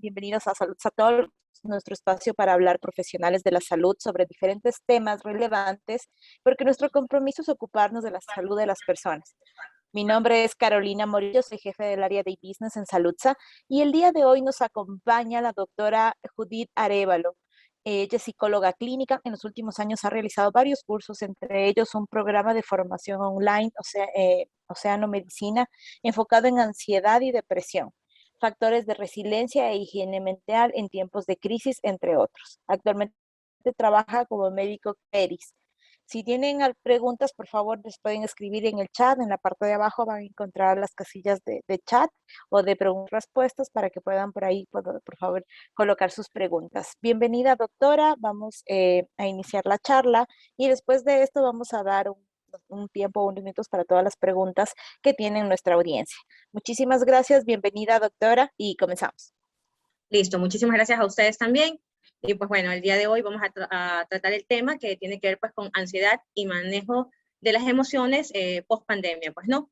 Bienvenidos a Salud Satol, nuestro espacio para hablar profesionales de la salud sobre diferentes temas relevantes, porque nuestro compromiso es ocuparnos de la salud de las personas. Mi nombre es Carolina Morillo, soy jefe del área de business en Saludsa, y el día de hoy nos acompaña la doctora Judith Arévalo. Ella es psicóloga clínica. En los últimos años ha realizado varios cursos, entre ellos un programa de formación online, Océano Medicina, enfocado en ansiedad y depresión, factores de resiliencia e higiene mental en tiempos de crisis, entre otros. Actualmente trabaja como médico PERIS. Si tienen preguntas, por favor, les pueden escribir en el chat. En la parte de abajo van a encontrar las casillas de chat o de preguntas y respuestas para que puedan por ahí, por favor, colocar sus preguntas. Bienvenida, doctora. Vamos a iniciar la charla y después de esto vamos a dar un tiempo, unos minutos para todas las preguntas que tiene nuestra audiencia. Muchísimas gracias. Bienvenida, doctora, y comenzamos. Listo. Muchísimas gracias a ustedes también. Y pues bueno, el día de hoy vamos a tratar el tema que tiene que ver pues con ansiedad y manejo de las emociones post pandemia, pues no.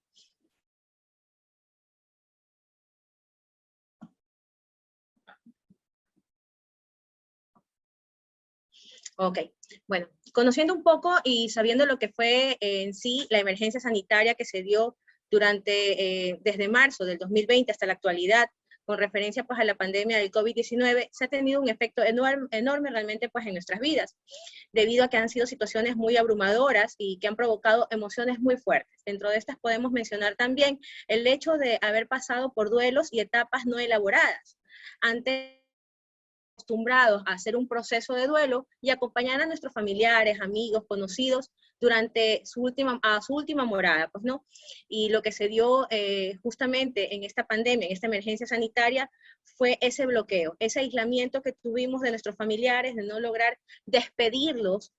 Ok, bueno, conociendo un poco y sabiendo lo que fue en sí la emergencia sanitaria que se dio desde marzo del 2020 hasta la actualidad, con referencia pues a la pandemia del COVID-19, se ha tenido un efecto enorme realmente pues en nuestras vidas, debido a que han sido situaciones muy abrumadoras y que han provocado emociones muy fuertes. Dentro de estas podemos mencionar también el hecho de haber pasado por duelos y etapas no elaboradas. Antes acostumbrados a hacer un proceso de duelo y acompañar a nuestros familiares, amigos, conocidos durante su última morada, pues no. Y lo que se dio justamente en esta pandemia, en esta emergencia sanitaria, fue ese bloqueo, ese aislamiento que tuvimos de nuestros familiares, de no lograr despedirlos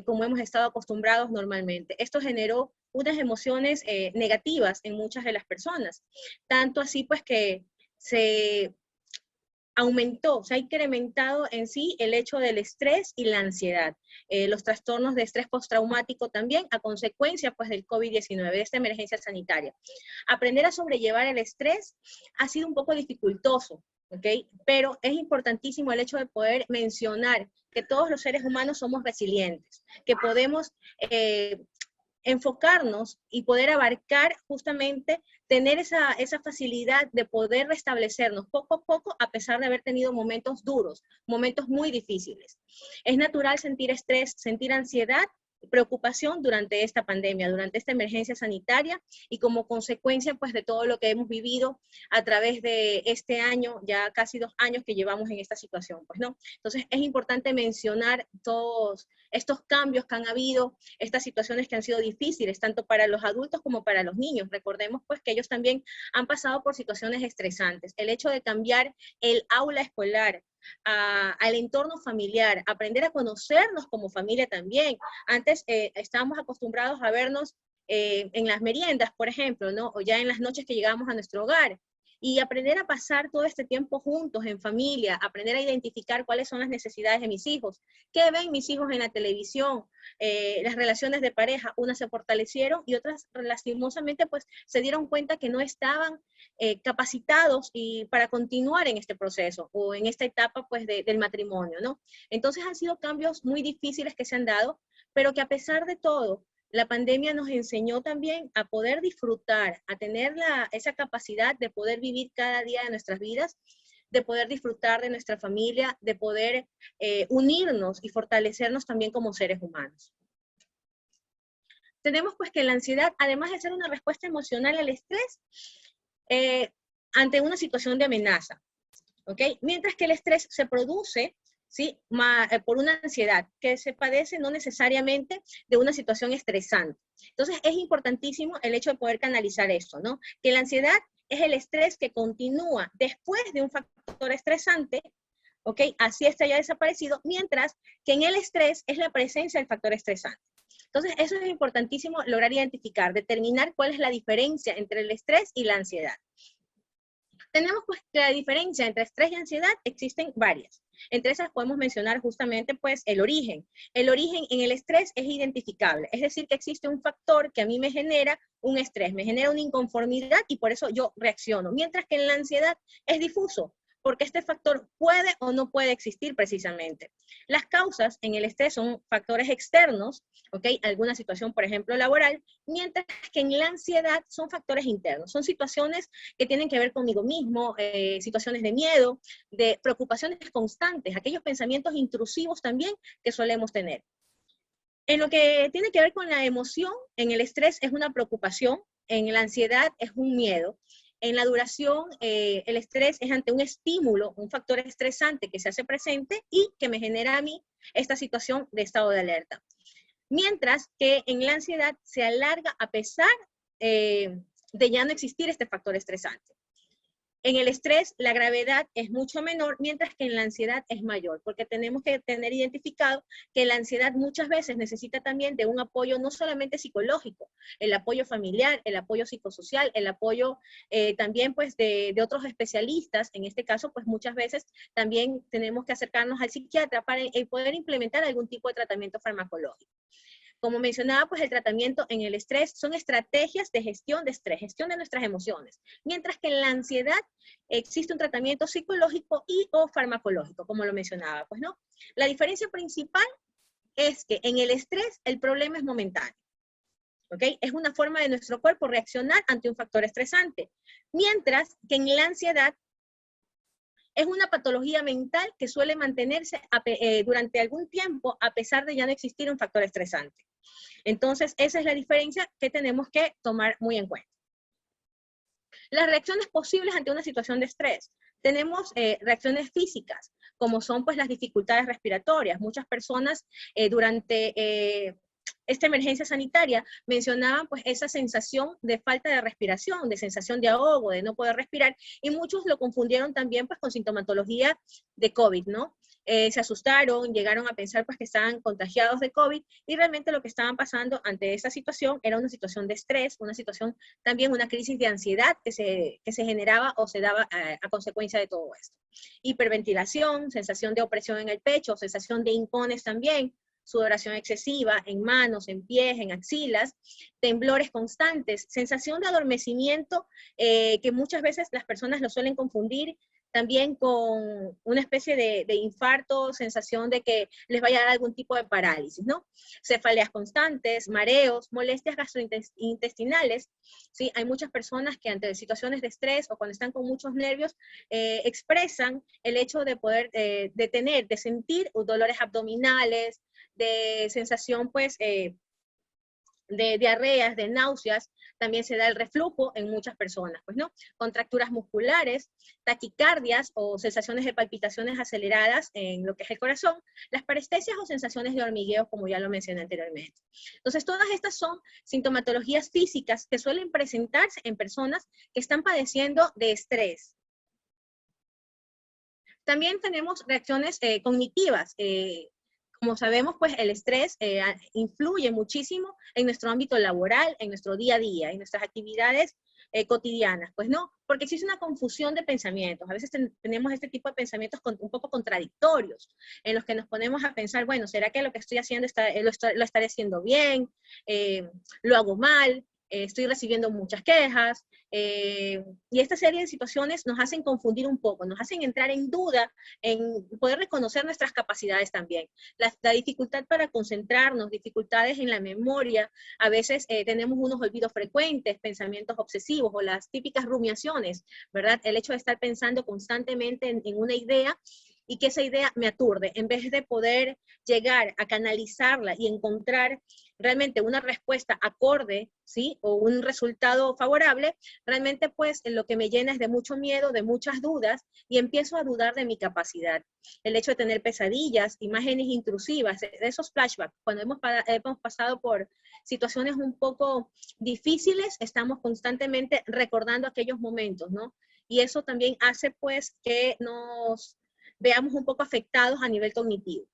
como hemos estado acostumbrados normalmente. Esto generó unas emociones negativas en muchas de las personas, tanto así pues que se ha incrementado en sí el hecho del estrés y la ansiedad, los trastornos de estrés postraumático también a consecuencia pues del COVID-19, de esta emergencia sanitaria. Aprender a sobrellevar el estrés ha sido un poco dificultoso, ¿ok? Pero es importantísimo el hecho de poder mencionar que todos los seres humanos somos resilientes, que podemos enfocarnos y poder abarcar justamente, tener esa facilidad de poder restablecernos poco a poco a pesar de haber tenido momentos duros, momentos muy difíciles. Es natural sentir estrés, sentir ansiedad, preocupación durante esta pandemia, durante esta emergencia sanitaria y como consecuencia pues de todo lo que hemos vivido a través de este año, ya casi 2 años que llevamos en esta situación, pues no. Entonces es importante mencionar todos estos cambios que han habido, estas situaciones que han sido difíciles, tanto para los adultos como para los niños. Recordemos pues que ellos también han pasado por situaciones estresantes. El hecho de cambiar el aula escolar, al entorno familiar, aprender a conocernos como familia también. Antes estábamos acostumbrados a vernos en las meriendas, por ejemplo, ¿no? O ya en las noches que llegábamos a nuestro hogar. Y aprender a pasar todo este tiempo juntos, en familia, aprender a identificar cuáles son las necesidades de mis hijos, qué ven mis hijos en la televisión, las relaciones de pareja, unas se fortalecieron y otras lastimosamente pues se dieron cuenta que no estaban capacitados para continuar en este proceso o en esta etapa pues del matrimonio, ¿no? Entonces han sido cambios muy difíciles que se han dado, pero que a pesar de todo, la pandemia nos enseñó también a poder disfrutar, a tener esa capacidad de poder vivir cada día de nuestras vidas, de poder disfrutar de nuestra familia, de poder unirnos y fortalecernos también como seres humanos. Tenemos pues que la ansiedad, además de ser una respuesta emocional al estrés, ante una situación de amenaza, ¿ok? Mientras que el estrés se produce, ¿sí? Por una ansiedad que se padece no necesariamente de una situación estresante. Entonces es importantísimo el hecho de poder canalizar esto, ¿no? Que la ansiedad es el estrés que continúa después de un factor estresante, ¿ok? Así está ya desaparecido, mientras que en el estrés es la presencia del factor estresante. Entonces eso es importantísimo lograr identificar, determinar cuál es la diferencia entre el estrés y la ansiedad. Tenemos pues que la diferencia entre estrés y ansiedad existen varias. Entre esas podemos mencionar justamente pues el origen. El origen en el estrés es identificable, es decir que existe un factor que a mí me genera un estrés, me genera una inconformidad y por eso yo reacciono. Mientras que en la ansiedad es difuso, porque este factor puede o no puede existir precisamente. Las causas en el estrés son factores externos, ¿ok? Alguna situación, por ejemplo, laboral, mientras que en la ansiedad son factores internos. Son situaciones que tienen que ver conmigo mismo, situaciones de miedo, de preocupaciones constantes, aquellos pensamientos intrusivos también que solemos tener. En lo que tiene que ver con la emoción, en el estrés es una preocupación, en la ansiedad es un miedo. En la duración, el estrés es ante un estímulo, un factor estresante que se hace presente y que me genera a mí esta situación de estado de alerta. Mientras que en la ansiedad se alarga a pesar de ya no existir este factor estresante. En el estrés, la gravedad es mucho menor, mientras que en la ansiedad es mayor, porque tenemos que tener identificado que la ansiedad muchas veces necesita también de un apoyo no solamente psicológico, el apoyo familiar, el apoyo psicosocial, el apoyo también pues de otros especialistas. En este caso, pues muchas veces también tenemos que acercarnos al psiquiatra para poder implementar algún tipo de tratamiento farmacológico. Como mencionaba, pues el tratamiento en el estrés son estrategias de gestión de estrés, gestión de nuestras emociones, mientras que en la ansiedad existe un tratamiento psicológico y o farmacológico, como lo mencionaba, pues no. La diferencia principal es que en el estrés el problema es momentáneo, ¿ok? Es una forma de nuestro cuerpo reaccionar ante un factor estresante, mientras que en la ansiedad es una patología mental que suele mantenerse durante algún tiempo a pesar de ya no existir un factor estresante. Entonces, esa es la diferencia que tenemos que tomar muy en cuenta. Las reacciones posibles ante una situación de estrés. Tenemos reacciones físicas, como son pues las dificultades respiratorias. Muchas personas durante esta emergencia sanitaria mencionaban pues esa sensación de falta de respiración, de sensación de ahogo, de no poder respirar, y muchos lo confundieron también pues con sintomatología de COVID, ¿no? Se asustaron, llegaron a pensar pues que estaban contagiados de COVID, y realmente lo que estaban pasando ante esa situación era una situación de estrés, una situación también, una crisis de ansiedad que se generaba o se daba a consecuencia de todo esto. Hiperventilación, sensación de opresión en el pecho, sensación de hincones también, sudoración excesiva en manos, en pies, en axilas, temblores constantes, sensación de adormecimiento que muchas veces las personas lo suelen confundir también con una especie de infarto, sensación de que les vaya a dar algún tipo de parálisis, ¿no? Cefaleas constantes, mareos, molestias gastrointestinales, ¿sí? Hay muchas personas que ante situaciones de estrés o cuando están con muchos nervios expresan el hecho de poder, de sentir dolores abdominales, de sensación pues de diarreas, de náuseas. También se da el reflujo en muchas personas, pues, ¿no? Contracturas musculares, taquicardias o sensaciones de palpitaciones aceleradas en lo que es el corazón, las parestesias o sensaciones de hormigueo, como ya lo mencioné anteriormente. Entonces, todas estas son sintomatologías físicas que suelen presentarse en personas que están padeciendo de estrés. También tenemos reacciones cognitivas. Como sabemos, pues el estrés influye muchísimo en nuestro ámbito laboral, en nuestro día a día, en nuestras actividades cotidianas, pues no, porque existe una confusión de pensamientos. A veces tenemos este tipo de pensamientos un poco contradictorios, en los que nos ponemos a pensar, bueno, ¿será que lo que estoy haciendo lo estaré haciendo bien? ¿Lo hago mal? Estoy recibiendo muchas quejas, y esta serie de situaciones nos hacen confundir un poco, nos hacen entrar en duda, en poder reconocer nuestras capacidades también. La dificultad para concentrarnos, dificultades en la memoria, a veces tenemos unos olvidos frecuentes, pensamientos obsesivos o las típicas rumiaciones, ¿verdad? El hecho de estar pensando constantemente en una idea y que esa idea me aturde, en vez de poder llegar a canalizarla y encontrar realmente una respuesta acorde, ¿sí? O un resultado favorable, realmente pues lo que me llena es de mucho miedo, de muchas dudas, y empiezo a dudar de mi capacidad. El hecho de tener pesadillas, imágenes intrusivas, de esos flashbacks, cuando hemos pasado por situaciones un poco difíciles, estamos constantemente recordando aquellos momentos, ¿no? Y eso también hace pues que nos veamos un poco afectados a nivel cognitivo.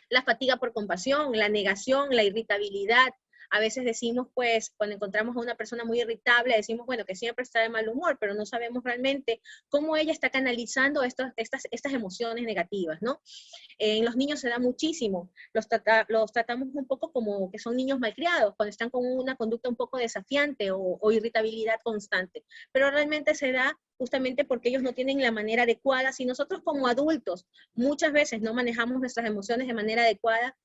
La fatiga por compasión, la negación, la irritabilidad, A veces decimos, pues, cuando encontramos a una persona muy irritable, decimos, bueno, que siempre está de mal humor, pero no sabemos realmente cómo ella está canalizando estas emociones negativas, ¿no? En los niños se da muchísimo, los tratamos un poco como que son niños malcriados, cuando están con una conducta un poco desafiante o irritabilidad constante, pero realmente se da justamente porque ellos no tienen la manera adecuada. Si nosotros como adultos muchas veces no manejamos nuestras emociones de manera adecuada,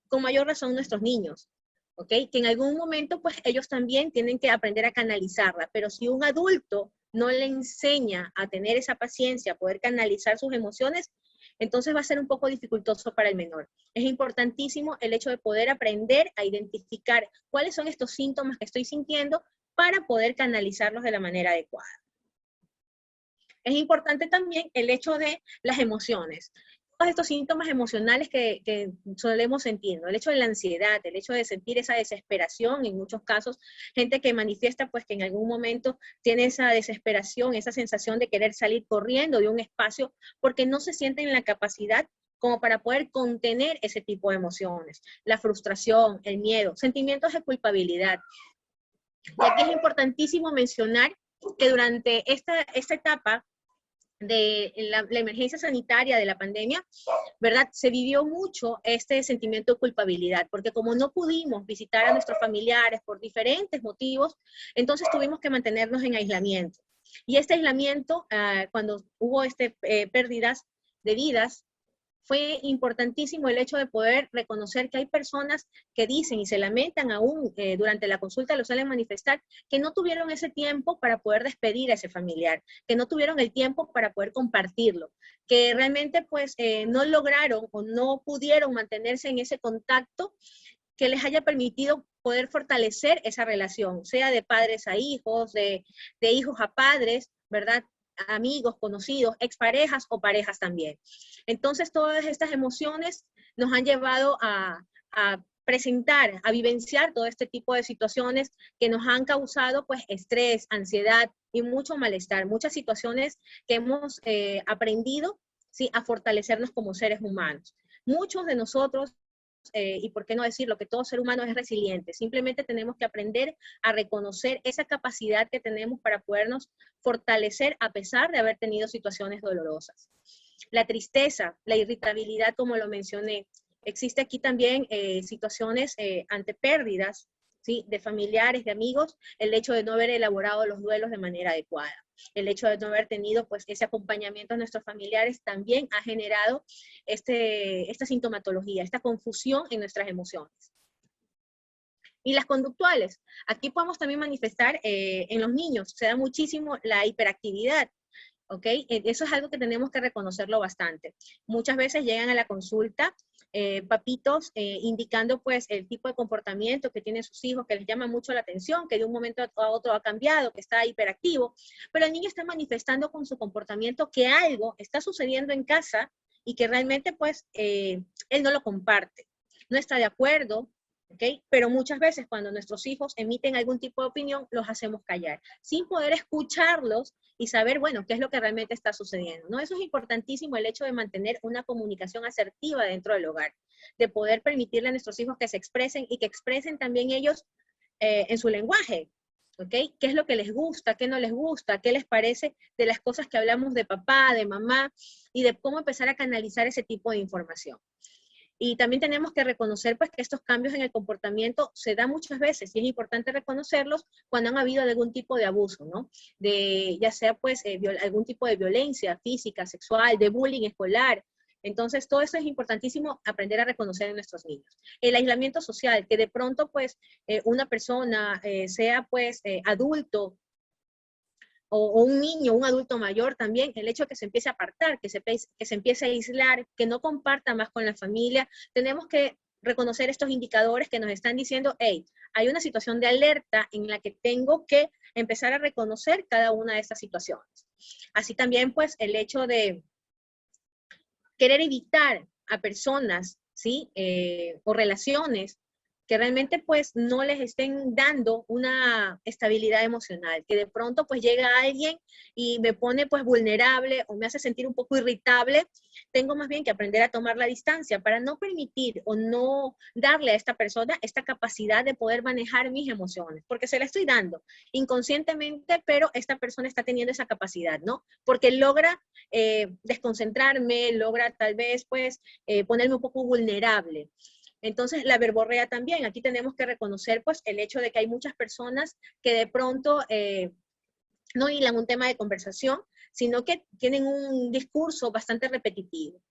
con mayor razón nuestros niños, ¿ok? Que en algún momento pues ellos también tienen que aprender a canalizarla, pero si un adulto no le enseña a tener esa paciencia, a poder canalizar sus emociones, entonces va a ser un poco dificultoso para el menor. Es importantísimo el hecho de poder aprender a identificar cuáles son estos síntomas que estoy sintiendo para poder canalizarlos de la manera adecuada. Es importante también el hecho de las emociones. Todos estos síntomas emocionales que solemos sentir, ¿no? El hecho de la ansiedad, el hecho de sentir esa desesperación, en muchos casos, gente que manifiesta pues que en algún momento tiene esa desesperación, esa sensación de querer salir corriendo de un espacio porque no se sienten en la capacidad como para poder contener ese tipo de emociones. La frustración, el miedo, sentimientos de culpabilidad. Y aquí es importantísimo mencionar que durante esta etapa de la emergencia sanitaria de la pandemia, ¿verdad? Se vivió mucho este sentimiento de culpabilidad, porque como no pudimos visitar a nuestros familiares por diferentes motivos, entonces tuvimos que mantenernos en aislamiento. Y este aislamiento, cuando hubo pérdidas de vidas, fue importantísimo el hecho de poder reconocer que hay personas que dicen y se lamentan aún durante la consulta, lo suelen manifestar, que no tuvieron ese tiempo para poder despedir a ese familiar, que no tuvieron el tiempo para poder compartirlo, que realmente pues no lograron o no pudieron mantenerse en ese contacto que les haya permitido poder fortalecer esa relación, sea de padres a hijos, de hijos a padres, ¿verdad? Amigos, conocidos, exparejas o parejas también. Entonces, todas estas emociones nos han llevado a presentar, a vivenciar todo este tipo de situaciones que nos han causado pues estrés, ansiedad y mucho malestar, muchas situaciones que hemos aprendido, ¿sí?, a fortalecernos como seres humanos. Muchos de nosotros y por qué no decirlo, que todo ser humano es resiliente. Simplemente tenemos que aprender a reconocer esa capacidad que tenemos para podernos fortalecer a pesar de haber tenido situaciones dolorosas. La tristeza, la irritabilidad, como lo mencioné. Existe aquí también situaciones ante pérdidas, ¿sí?, de familiares, de amigos, el hecho de no haber elaborado los duelos de manera adecuada. El hecho de no haber tenido pues ese acompañamiento a nuestros familiares también ha generado esta sintomatología, esta confusión en nuestras emociones. Y las conductuales, aquí podemos también manifestar en los niños, se da muchísimo la hiperactividad, ¿ok? Eso es algo que tenemos que reconocerlo bastante. Muchas veces llegan a la consulta papitos indicando pues el tipo de comportamiento que tienen sus hijos, que les llama mucho la atención, que de un momento a otro ha cambiado, que está hiperactivo, pero el niño está manifestando con su comportamiento que algo está sucediendo en casa y que realmente pues él no lo comparte, no está de acuerdo. ¿Okay? Pero muchas veces cuando nuestros hijos emiten algún tipo de opinión, los hacemos callar, sin poder escucharlos y saber, bueno, qué es lo que realmente está sucediendo, ¿no? Eso es importantísimo, el hecho de mantener una comunicación asertiva dentro del hogar, de poder permitirle a nuestros hijos que se expresen y que expresen también ellos en su lenguaje, ¿ok? ¿Qué es lo que les gusta, qué no les gusta, qué les parece de las cosas que hablamos de papá, de mamá, y de cómo empezar a canalizar ese tipo de información? Y también tenemos que reconocer pues, que estos cambios en el comportamiento se dan muchas veces y es importante reconocerlos cuando han habido algún tipo de abuso, ¿no? Ya sea pues algún tipo de violencia física, sexual, de bullying escolar. Entonces, todo eso es importantísimo aprender a reconocer en nuestros niños. El aislamiento social, que de pronto pues una persona sea pues adulto, o un niño, un adulto mayor también, el hecho de que se empiece a apartar, que se empiece a aislar, que no comparta más con la familia, tenemos que reconocer estos indicadores que nos están diciendo, hey, hay una situación de alerta en la que tengo que empezar a reconocer cada una de estas situaciones. Así también, pues, el hecho de querer evitar a personas, ¿sí? O relaciones que realmente pues no les estén dando una estabilidad emocional, que de pronto pues llega alguien y me pone pues vulnerable o me hace sentir un poco irritable, tengo más bien que aprender a tomar la distancia para no permitir o no darle a esta persona esta capacidad de poder manejar mis emociones, porque se la estoy dando inconscientemente, pero esta persona está teniendo esa capacidad, ¿no? Porque logra desconcentrarme, logra tal vez pues ponerme un poco vulnerable. Entonces, la verborrea también. Aquí tenemos que reconocer pues el hecho de que hay muchas personas que de pronto no hilan un tema de conversación, sino que tienen un discurso bastante repetitivo.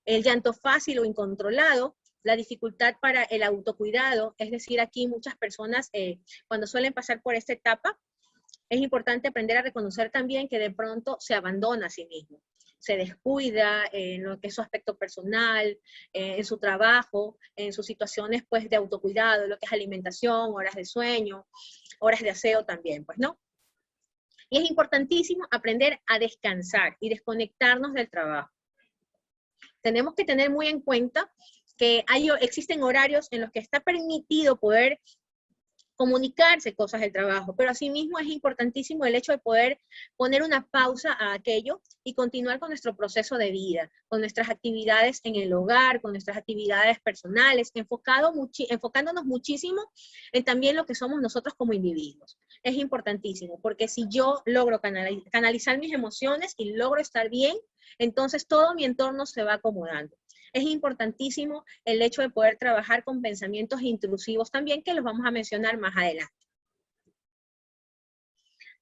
El llanto fácil o incontrolado, la dificultad para el autocuidado, es decir, aquí muchas personas cuando suelen pasar por esta etapa, es importante aprender a reconocer también que de pronto se abandona a sí mismo, se descuida en lo que es su aspecto personal, en su trabajo, en sus situaciones pues de autocuidado, lo que es alimentación, horas de sueño, horas de aseo también, pues, ¿no? Y es importantísimo aprender a descansar y desconectarnos del trabajo. Tenemos que tener muy en cuenta que existen horarios en los que está permitido poder comunicarse cosas del trabajo, pero asimismo es importantísimo el hecho de poder poner una pausa a aquello y continuar con nuestro proceso de vida, con nuestras actividades en el hogar, con nuestras actividades personales, enfocándonos muchísimo en también lo que somos nosotros como individuos. Es importantísimo, porque si yo logro canalizar mis emociones y logro estar bien, entonces todo mi entorno se va acomodando. Es importantísimo el hecho de poder trabajar con pensamientos intrusivos también, que los vamos a mencionar más adelante.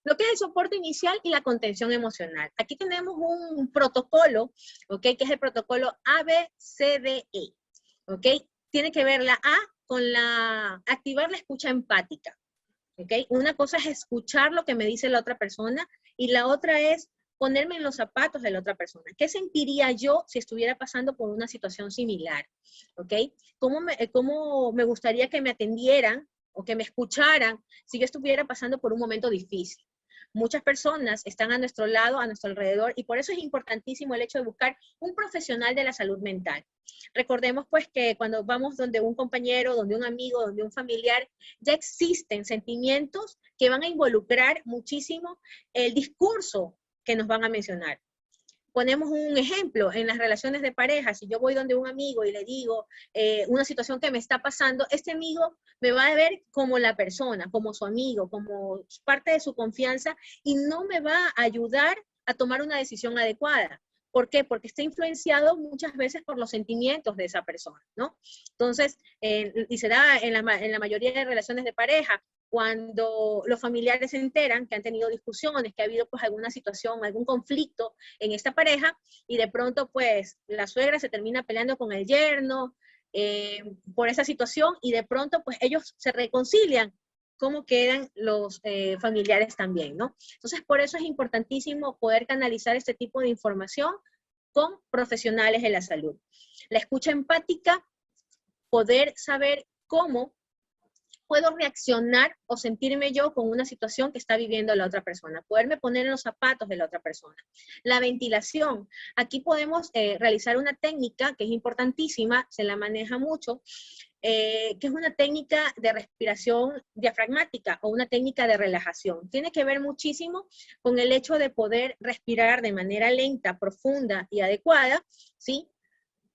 Lo que es el soporte inicial y la contención emocional. Aquí tenemos un protocolo, ¿ok? Que es el protocolo ABCDE, ¿ok? Tiene que ver la A con activar la escucha empática, ¿ok? Una cosa es escuchar lo que me dice la otra persona y la otra es ponerme en los zapatos de la otra persona. ¿Qué sentiría yo si estuviera pasando por una situación similar? ¿Ok? ¿Cómo me gustaría que me atendieran o que me escucharan si yo estuviera pasando por un momento difícil? Muchas personas están a nuestro lado, a nuestro alrededor, y por eso es importantísimo el hecho de buscar un profesional de la salud mental. Recordemos pues que cuando vamos donde un compañero, donde un amigo, donde un familiar, ya existen sentimientos que van a involucrar muchísimo el discurso que nos van a mencionar. Ponemos un ejemplo en las relaciones de pareja. Si yo voy donde un amigo y le digo una situación que me está pasando, este amigo me va a ver como la persona, como su amigo, como parte de su confianza y no me va a ayudar a tomar una decisión adecuada. ¿Por qué? Porque está influenciado muchas veces por los sentimientos de esa persona, ¿no? Entonces, y se da en la mayoría de relaciones de pareja, cuando los familiares se enteran que han tenido discusiones, que ha habido pues alguna situación, algún conflicto en esta pareja, y de pronto pues la suegra se termina peleando con el yerno por esa situación, y de pronto pues ellos se reconcilian. ¿Cómo quedan los familiares también, no? Entonces, por eso es importantísimo poder canalizar este tipo de información con profesionales de la salud. La escucha empática, poder saber cómo puedo reaccionar o sentirme yo con una situación que está viviendo la otra persona, poderme poner en los zapatos de la otra persona. La ventilación, aquí podemos realizar una técnica que es importantísima, se la maneja mucho, que es una técnica de respiración diafragmática o una técnica de relajación. Tiene que ver muchísimo con el hecho de poder respirar de manera lenta, profunda y adecuada, ¿sí?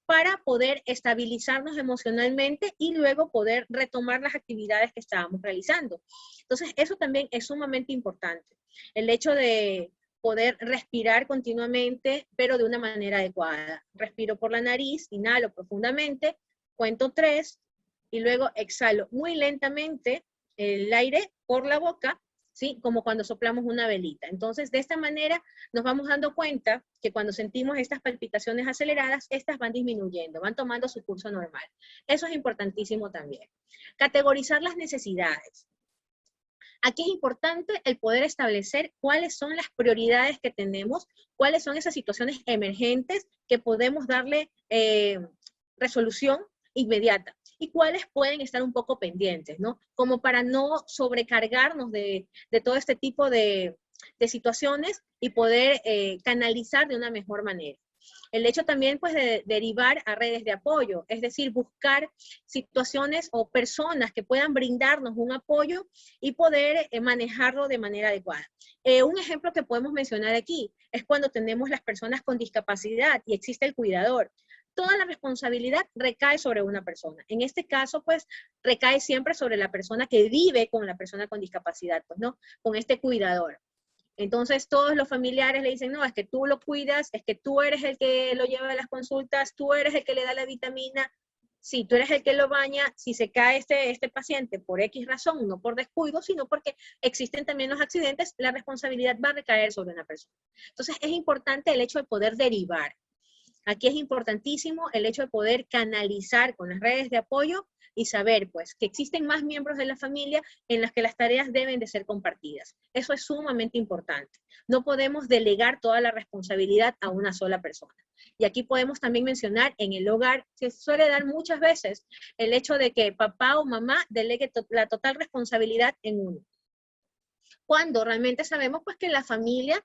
Para poder estabilizarnos emocionalmente y luego poder retomar las actividades que estábamos realizando. Entonces, eso también es sumamente importante. El hecho de poder respirar continuamente, pero de una manera adecuada. Respiro por la nariz, inhalo profundamente, cuento 3, y luego exhalo muy lentamente el aire por la boca, ¿sí? Como cuando soplamos una velita. Entonces, de esta manera nos vamos dando cuenta que cuando sentimos estas palpitaciones aceleradas, estas van disminuyendo, van tomando su curso normal. Eso es importantísimo también. Categorizar las necesidades. Aquí es importante el poder establecer cuáles son las prioridades que tenemos, cuáles son esas situaciones emergentes que podemos darle resolución inmediata y cuáles pueden estar un poco pendientes, ¿no? Como para no sobrecargarnos de todo este tipo de situaciones y poder canalizar de una mejor manera. El hecho también pues de derivar a redes de apoyo, es decir, buscar situaciones o personas que puedan brindarnos un apoyo y poder manejarlo de manera adecuada. Un ejemplo que podemos mencionar aquí es cuando tenemos las personas con discapacidad y existe el cuidador. Toda la responsabilidad recae sobre una persona. En este caso, pues, recae siempre sobre la persona que vive con la persona con discapacidad, pues, ¿no? Con este cuidador. Entonces todos los familiares le dicen, no, es que tú lo cuidas, es que tú eres el que lo lleva a las consultas, tú eres el que le da la vitamina, si tú eres el que lo baña, si se cae este paciente por X razón, no por descuido, sino porque existen también los accidentes, la responsabilidad va a recaer sobre una persona. Entonces es importante el hecho de poder derivar. Aquí es importantísimo el hecho de poder canalizar con las redes de apoyo y saber, pues, que existen más miembros de la familia en las que las tareas deben de ser compartidas. Eso es sumamente importante. No podemos delegar toda la responsabilidad a una sola persona. Y aquí podemos también mencionar, en el hogar se suele dar muchas veces el hecho de que papá o mamá delegue la total responsabilidad en uno. Cuando realmente sabemos, pues, que la familia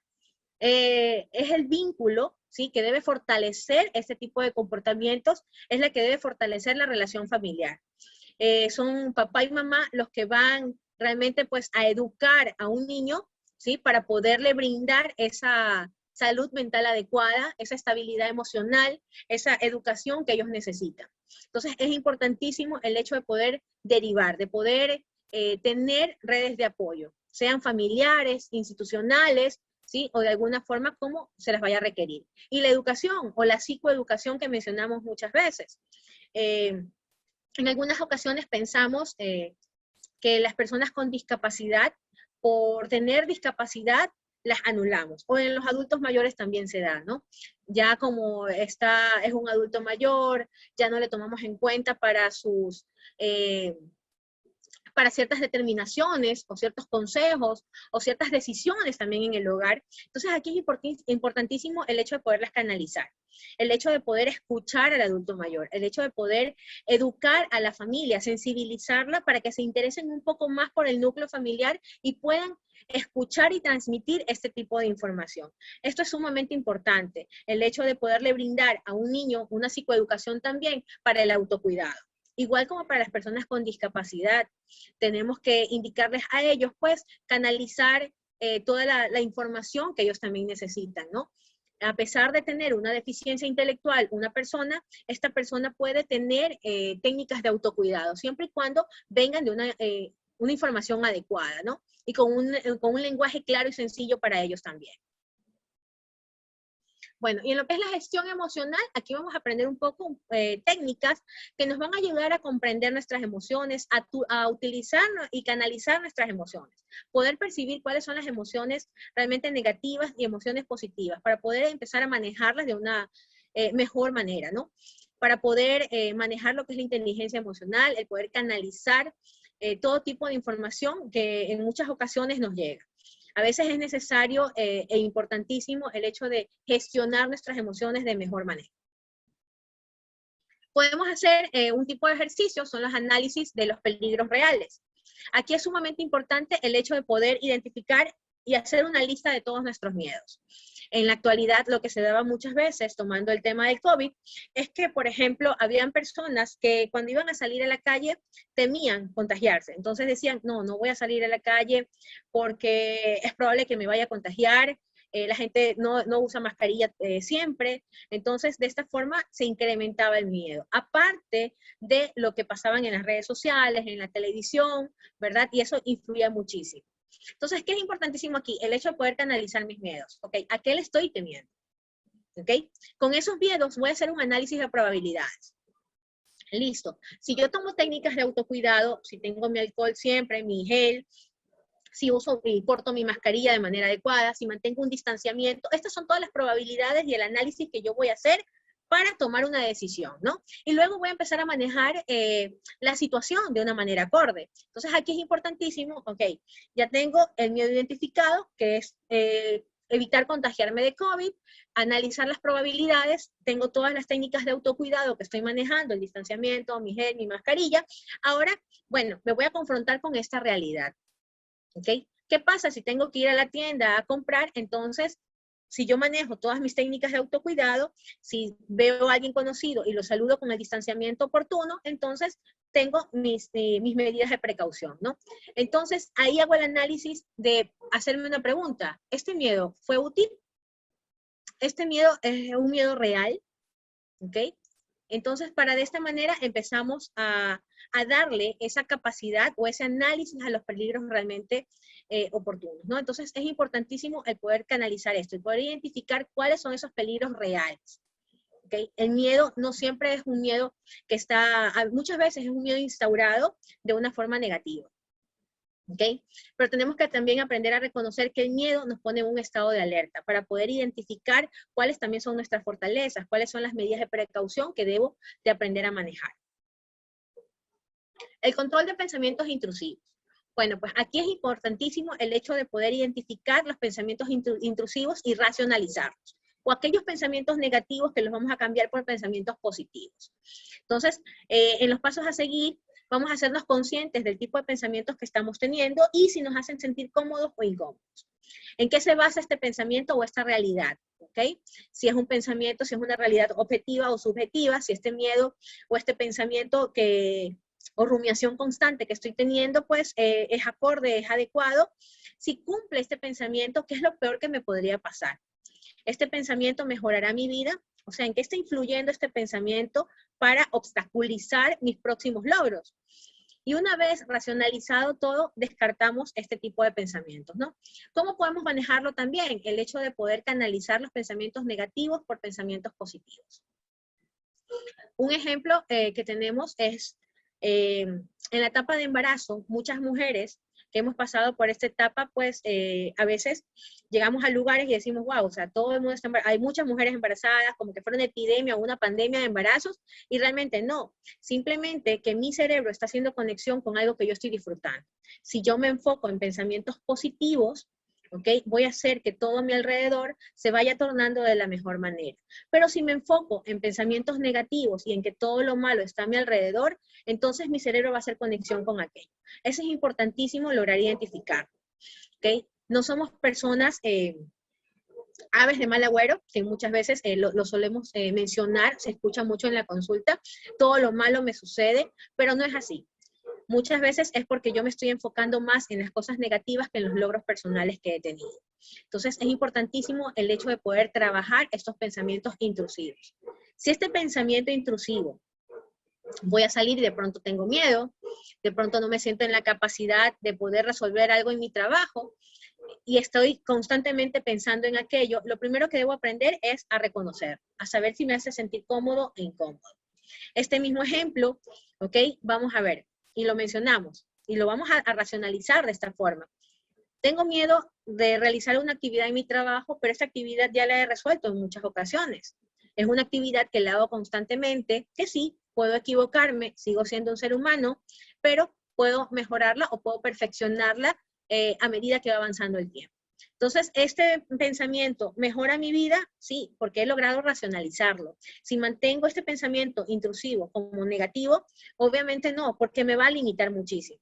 es el vínculo, ¿sí?, que debe fortalecer este tipo de comportamientos, es la que debe fortalecer la relación familiar. Son papá y mamá los que van realmente pues a educar a un niño, ¿sí?, para poderle brindar esa salud mental adecuada, esa estabilidad emocional, esa educación que ellos necesitan. Entonces es importantísimo el hecho de poder derivar, de poder tener redes de apoyo, sean familiares, institucionales, ¿sí?, o de alguna forma como se las vaya a requerir. Y la educación o la psicoeducación que mencionamos muchas veces. En algunas ocasiones pensamos que las personas con discapacidad, por tener discapacidad, las anulamos. O en los adultos mayores también se da, ¿no? Ya como es un adulto mayor, ya no le tomamos en cuenta para sus... para ciertas determinaciones o ciertos consejos o ciertas decisiones también en el hogar. Entonces aquí es importantísimo el hecho de poderlas canalizar, el hecho de poder escuchar al adulto mayor, el hecho de poder educar a la familia, sensibilizarla para que se interesen un poco más por el núcleo familiar y puedan escuchar y transmitir este tipo de información. Esto es sumamente importante, el hecho de poderle brindar a un niño una psicoeducación también para el autocuidado. Igual como para las personas con discapacidad, tenemos que indicarles a ellos, pues, canalizar toda la información que ellos también necesitan, ¿no? A pesar de tener una deficiencia intelectual, esta persona puede tener técnicas de autocuidado, siempre y cuando vengan de una información adecuada, ¿no? Y con un lenguaje claro y sencillo para ellos también. Bueno, y en lo que es la gestión emocional, aquí vamos a aprender un poco técnicas que nos van a ayudar a comprender nuestras emociones, a utilizar y canalizar nuestras emociones, poder percibir cuáles son las emociones realmente negativas y emociones positivas, para poder empezar a manejarlas de una mejor manera, ¿no? Para poder manejar lo que es la inteligencia emocional, el poder canalizar todo tipo de información que en muchas ocasiones nos llega. A veces es necesario e importantísimo el hecho de gestionar nuestras emociones de mejor manera. Podemos hacer un tipo de ejercicio, son los análisis de los peligros reales. Aquí es sumamente importante el hecho de poder identificar y hacer una lista de todos nuestros miedos. En la actualidad, lo que se daba muchas veces, tomando el tema del COVID, es que, por ejemplo, habían personas que cuando iban a salir a la calle temían contagiarse. Entonces decían, no voy a salir a la calle porque es probable que me vaya a contagiar. La gente no usa mascarilla siempre. Entonces, de esta forma se incrementaba el miedo. Aparte de lo que pasaban en las redes sociales, en la televisión, ¿verdad? Y eso influía muchísimo. Entonces, ¿qué es importantísimo aquí? El hecho de poder canalizar mis miedos, ¿ok? ¿A qué le estoy temiendo? ¿Ok? Con esos miedos voy a hacer un análisis de probabilidades. Listo. Si yo tomo técnicas de autocuidado, si tengo mi alcohol siempre, mi gel, si uso y porto mi mascarilla de manera adecuada, si mantengo un distanciamiento, estas son todas las probabilidades y el análisis que yo voy a hacer para tomar una decisión, ¿no? Y luego voy a empezar a manejar la situación de una manera acorde. Entonces aquí es importantísimo, ok, ya tengo el miedo identificado, que es evitar contagiarme de COVID, analizar las probabilidades, tengo todas las técnicas de autocuidado que estoy manejando, el distanciamiento, mi gel, mi mascarilla. Ahora, bueno, me voy a confrontar con esta realidad, ¿ok? ¿Qué pasa si tengo que ir a la tienda a comprar? Entonces, si yo manejo todas mis técnicas de autocuidado, si veo a alguien conocido y lo saludo con el distanciamiento oportuno, entonces tengo mis medidas de precaución, ¿no? Entonces, ahí hago el análisis de hacerme una pregunta. ¿Este miedo fue útil? ¿Este miedo es un miedo real? ¿Ok? Entonces, de esta manera empezamos a darle esa capacidad o ese análisis a los peligros realmente oportunos, ¿no? Entonces, es importantísimo el poder canalizar esto, el poder identificar cuáles son esos peligros reales. ¿Okay? El miedo no siempre es un miedo que está, muchas veces es un miedo instaurado de una forma negativa. ¿Okay? Pero tenemos que también aprender a reconocer que el miedo nos pone en un estado de alerta para poder identificar cuáles también son nuestras fortalezas, cuáles son las medidas de precaución que debo de aprender a manejar. El control de pensamientos intrusivos. Bueno, pues aquí es importantísimo el hecho de poder identificar los pensamientos intrusivos y racionalizarlos, o aquellos pensamientos negativos que los vamos a cambiar por pensamientos positivos. Entonces, en los pasos a seguir, vamos a hacernos conscientes del tipo de pensamientos que estamos teniendo y si nos hacen sentir cómodos o incómodos. ¿En qué se basa este pensamiento o esta realidad? ¿Okay? Si es un pensamiento, si es una realidad objetiva o subjetiva, si este miedo o este pensamiento o rumiación constante que estoy teniendo, pues es acorde, es adecuado. Si cumple este pensamiento, ¿qué es lo peor que me podría pasar? ¿Este pensamiento mejorará mi vida? O sea, ¿en qué está influyendo este pensamiento para obstaculizar mis próximos logros? Y una vez racionalizado todo, descartamos este tipo de pensamientos, ¿no? ¿Cómo podemos manejarlo también? El hecho de poder canalizar los pensamientos negativos por pensamientos positivos. Un ejemplo que tenemos es, en la etapa de embarazo, muchas mujeres que hemos pasado por esta etapa, pues a veces llegamos a lugares y decimos, wow, o sea, todo el mundo está embarazado. Hay muchas mujeres embarazadas, como que fuera una epidemia o una pandemia de embarazos, y realmente no. Simplemente que mi cerebro está haciendo conexión con algo que yo estoy disfrutando. Si yo me enfoco en pensamientos positivos, ¿okay? Voy a hacer que todo a mi alrededor se vaya tornando de la mejor manera. Pero si me enfoco en pensamientos negativos y en que todo lo malo está a mi alrededor, entonces mi cerebro va a hacer conexión con aquello. Eso es importantísimo lograr identificar. ¿Okay? No somos personas aves de mal agüero, que muchas veces lo solemos mencionar, se escucha mucho en la consulta, todo lo malo me sucede, pero no es así. Muchas veces es porque yo me estoy enfocando más en las cosas negativas que en los logros personales que he tenido. Entonces, es importantísimo el hecho de poder trabajar estos pensamientos intrusivos. Si este pensamiento intrusivo, voy a salir y de pronto tengo miedo, de pronto no me siento en la capacidad de poder resolver algo en mi trabajo, y estoy constantemente pensando en aquello, lo primero que debo aprender es a reconocer, a saber si me hace sentir cómodo e incómodo. Este mismo ejemplo, ¿ok? Vamos a ver, y lo mencionamos, y lo vamos a racionalizar de esta forma. Tengo miedo de realizar una actividad en mi trabajo, pero esta actividad ya la he resuelto en muchas ocasiones. Es una actividad que la hago constantemente, que sí, puedo equivocarme, sigo siendo un ser humano, pero puedo mejorarla o puedo perfeccionarla a medida que va avanzando el tiempo. Entonces, ¿este pensamiento mejora mi vida? Sí, porque he logrado racionalizarlo. Si mantengo este pensamiento intrusivo como negativo, obviamente no, porque me va a limitar muchísimo.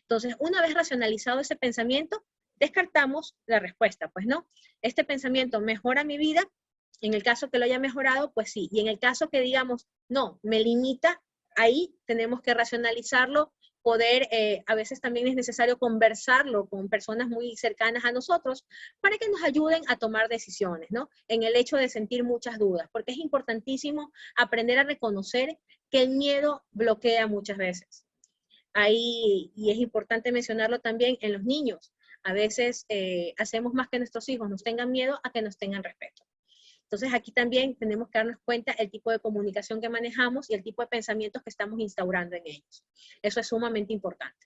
Entonces, una vez racionalizado ese pensamiento, descartamos la respuesta, pues no. Este pensamiento mejora mi vida, en el caso que lo haya mejorado, pues sí. Y en el caso que digamos, no, me limita, ahí tenemos que racionalizarlo, poder, a veces también es necesario conversarlo con personas muy cercanas a nosotros para que nos ayuden a tomar decisiones, ¿no? En el hecho de sentir muchas dudas, porque es importantísimo aprender a reconocer que el miedo bloquea muchas veces. Ahí, y es importante mencionarlo también en los niños. A veces hacemos más que nuestros hijos nos tengan miedo a que nos tengan respeto. Entonces aquí también tenemos que darnos cuenta el tipo de comunicación que manejamos y el tipo de pensamientos que estamos instaurando en ellos. Eso es sumamente importante.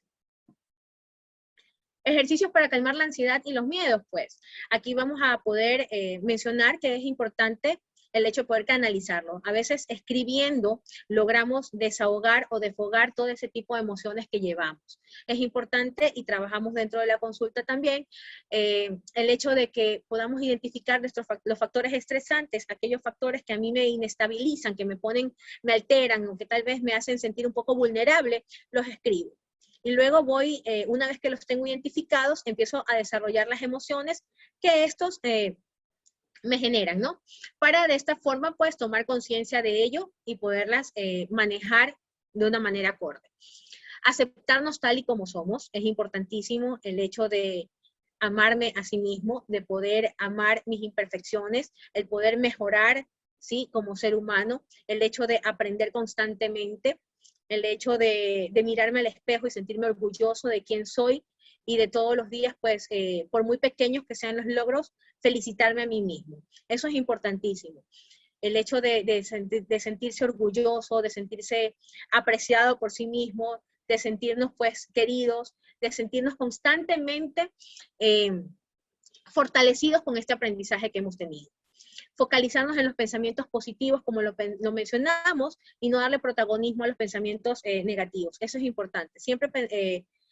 Ejercicios para calmar la ansiedad y los miedos, pues. Aquí vamos a poder mencionar que es importante el hecho de poder canalizarlo. A veces escribiendo logramos desahogar o desfogar todo ese tipo de emociones que llevamos. Es importante, y trabajamos dentro de la consulta también, el hecho de que podamos identificar los factores estresantes, aquellos factores que a mí me inestabilizan, que me alteran o que tal vez me hacen sentir un poco vulnerable, los escribo. Y luego voy, una vez que los tengo identificados, empiezo a desarrollar las emociones que estos me generan, ¿no? Para de esta forma, pues, tomar conciencia de ello y poderlas manejar de una manera acorde. Aceptarnos tal y como somos, es importantísimo el hecho de amarme a sí mismo, de poder amar mis imperfecciones, el poder mejorar, ¿sí? Como ser humano, el hecho de aprender constantemente, el hecho de mirarme al espejo y sentirme orgulloso de quién soy y de todos los días, pues, por muy pequeños que sean los logros, felicitarme a mí mismo. Eso es importantísimo. El hecho de sentirse orgulloso, de sentirse apreciado por sí mismo, de sentirnos, pues, queridos, de sentirnos constantemente fortalecidos con este aprendizaje que hemos tenido. Focalizarnos en los pensamientos positivos, como lo mencionamos, y no darle protagonismo a los pensamientos negativos. Eso es importante. Siempre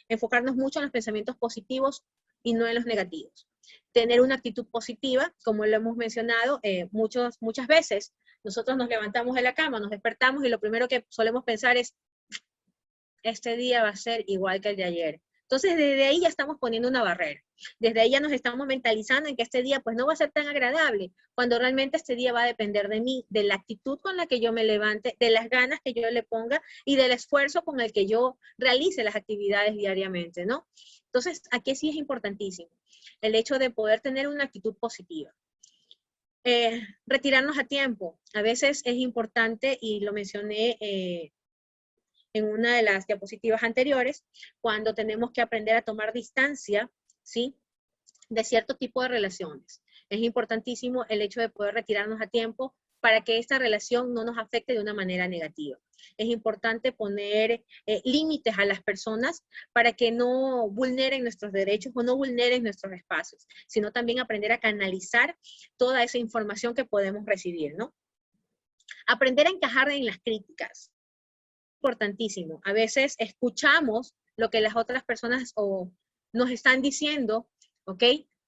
enfocarnos mucho en los pensamientos positivos y no en los negativos. Tener una actitud positiva, como lo hemos mencionado muchas veces. Nosotros nos levantamos de la cama, nos despertamos y lo primero que solemos pensar es, este día va a ser igual que el de ayer. Entonces, desde ahí ya estamos poniendo una barrera. Desde ahí ya nos estamos mentalizando en que este día pues no va a ser tan agradable, cuando realmente este día va a depender de mí, de la actitud con la que yo me levante, de las ganas que yo le ponga y del esfuerzo con el que yo realice las actividades diariamente, ¿no? Entonces, aquí sí es importantísimo el hecho de poder tener una actitud positiva. Retirarnos a tiempo. A veces es importante, y lo mencioné en una de las diapositivas anteriores, cuando tenemos que aprender a tomar distancia, ¿sí?, de cierto tipo de relaciones. Es importantísimo el hecho de poder retirarnos a tiempo para que esta relación no nos afecte de una manera negativa. Es importante poner límites a las personas para que no vulneren nuestros derechos o no vulneren nuestros espacios, sino también aprender a canalizar toda esa información que podemos recibir, ¿no? Aprender a encajar en las críticas. Importantísimo. A veces escuchamos lo que las otras personas nos están diciendo, ¿ok?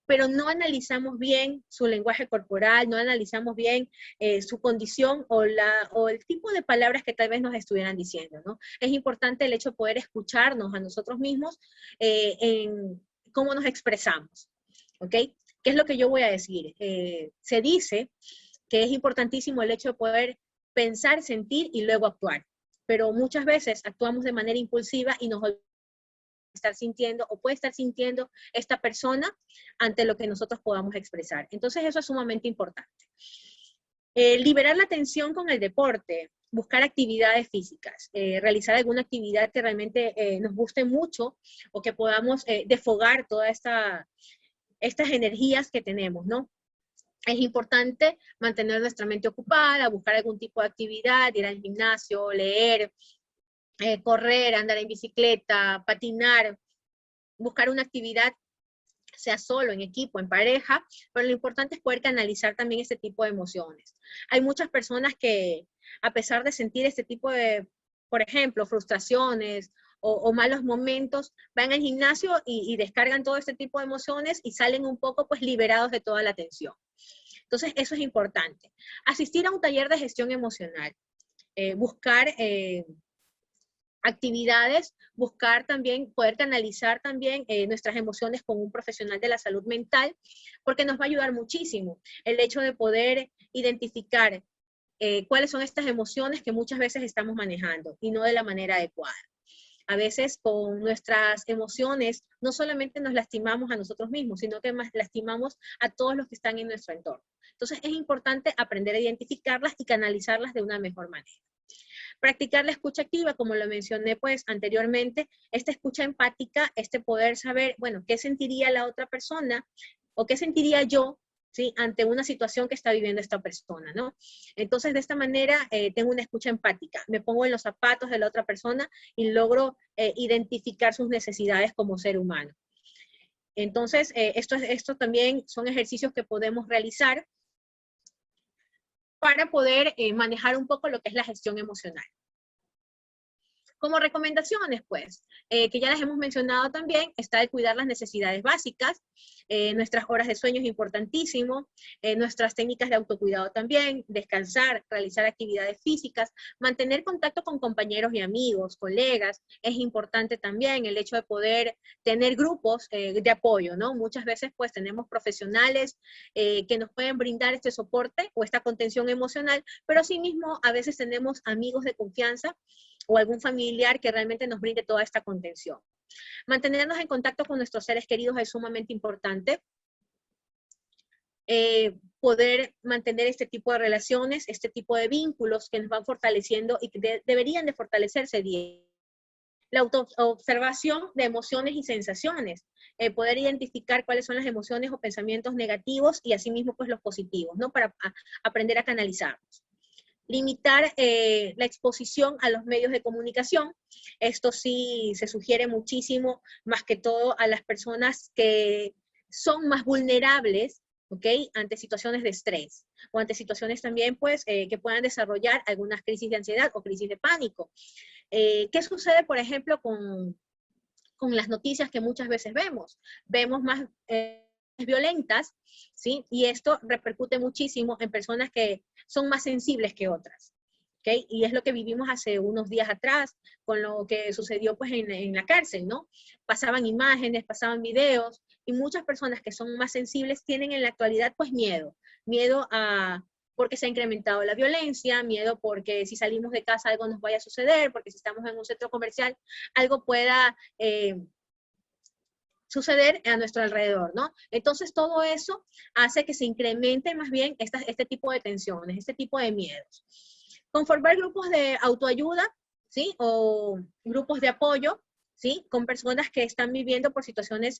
Pero no analizamos bien su lenguaje corporal, no analizamos bien su condición o el tipo de palabras que tal vez nos estuvieran diciendo, ¿no? Es importante el hecho de poder escucharnos a nosotros mismos en cómo nos expresamos, ¿ok? ¿Qué es lo que yo voy a decir? Se dice que es importantísimo el hecho de poder pensar, sentir y luego actuar. Pero muchas veces actuamos de manera impulsiva y nos olvidamos de estar sintiendo o puede estar sintiendo esta persona ante lo que nosotros podamos expresar. Entonces eso es sumamente importante. Liberar la tensión con el deporte, buscar actividades físicas, realizar alguna actividad que realmente nos guste mucho o que podamos desfogar todas estas energías que tenemos, ¿no? Es importante mantener nuestra mente ocupada, buscar algún tipo de actividad, ir al gimnasio, leer, correr, andar en bicicleta, patinar, buscar una actividad, sea solo, en equipo, en pareja, pero lo importante es poder canalizar también este tipo de emociones. Hay muchas personas que, a pesar de sentir este tipo de, por ejemplo, frustraciones o malos momentos, van al gimnasio y descargan todo este tipo de emociones y salen un poco pues liberados de toda la tensión. Entonces, eso es importante. Asistir a un taller de gestión emocional, buscar actividades, buscar también, poder canalizar también nuestras emociones con un profesional de la salud mental, porque nos va a ayudar muchísimo el hecho de poder identificar cuáles son estas emociones que muchas veces estamos manejando y no de la manera adecuada. A veces con nuestras emociones no solamente nos lastimamos a nosotros mismos, sino que más lastimamos a todos los que están en nuestro entorno. Entonces es importante aprender a identificarlas y canalizarlas de una mejor manera. Practicar la escucha activa, como lo mencioné pues anteriormente, esta escucha empática, este poder saber, bueno, qué sentiría la otra persona o qué sentiría yo, ¿sí?, ante una situación que está viviendo esta persona, ¿no? Entonces, de esta manera, tengo una escucha empática. Me pongo en los zapatos de la otra persona y logro identificar sus necesidades como ser humano. Entonces, esto también son ejercicios que podemos realizar para poder manejar un poco lo que es la gestión emocional. Como recomendaciones, pues, que ya las hemos mencionado también, está el cuidar las necesidades básicas, nuestras horas de sueño es importantísimo, nuestras técnicas de autocuidado también, descansar, realizar actividades físicas, mantener contacto con compañeros y amigos, colegas, es importante también el hecho de poder tener grupos de apoyo, ¿no? Muchas veces pues tenemos profesionales que nos pueden brindar este soporte o esta contención emocional, pero asimismo a veces tenemos amigos de confianza o algún familiar que realmente nos brinde toda esta contención. Mantenernos en contacto con nuestros seres queridos es sumamente importante. Poder mantener este tipo de relaciones, este tipo de vínculos que nos van fortaleciendo y que deberían de fortalecerse bien. La autoobservación de emociones y sensaciones, poder identificar cuáles son las emociones o pensamientos negativos y asimismo pues los positivos, ¿no? Para aprender a canalizarlos. Limitar la exposición a los medios de comunicación. Esto sí se sugiere muchísimo, más que todo a las personas que son más vulnerables, ¿ok? Ante situaciones de estrés o ante situaciones también, pues, que puedan desarrollar algunas crisis de ansiedad o crisis de pánico. ¿Qué sucede, por ejemplo, con las noticias que muchas veces vemos? Vemos más violentas, ¿sí? Y esto repercute muchísimo en personas que son más sensibles que otras, ¿ok? Y es lo que vivimos hace unos días atrás con lo que sucedió pues en la cárcel, ¿no? Pasaban imágenes, pasaban videos, y muchas personas que son más sensibles tienen en la actualidad pues miedo a porque se ha incrementado la violencia, miedo porque si salimos de casa algo nos vaya a suceder, porque si estamos en un centro comercial algo pueda suceder a nuestro alrededor, ¿no? Entonces todo eso hace que se incremente más bien este tipo de tensiones, este tipo de miedos. Conformar grupos de autoayuda, ¿sí? O grupos de apoyo, ¿sí? Con personas que están viviendo por situaciones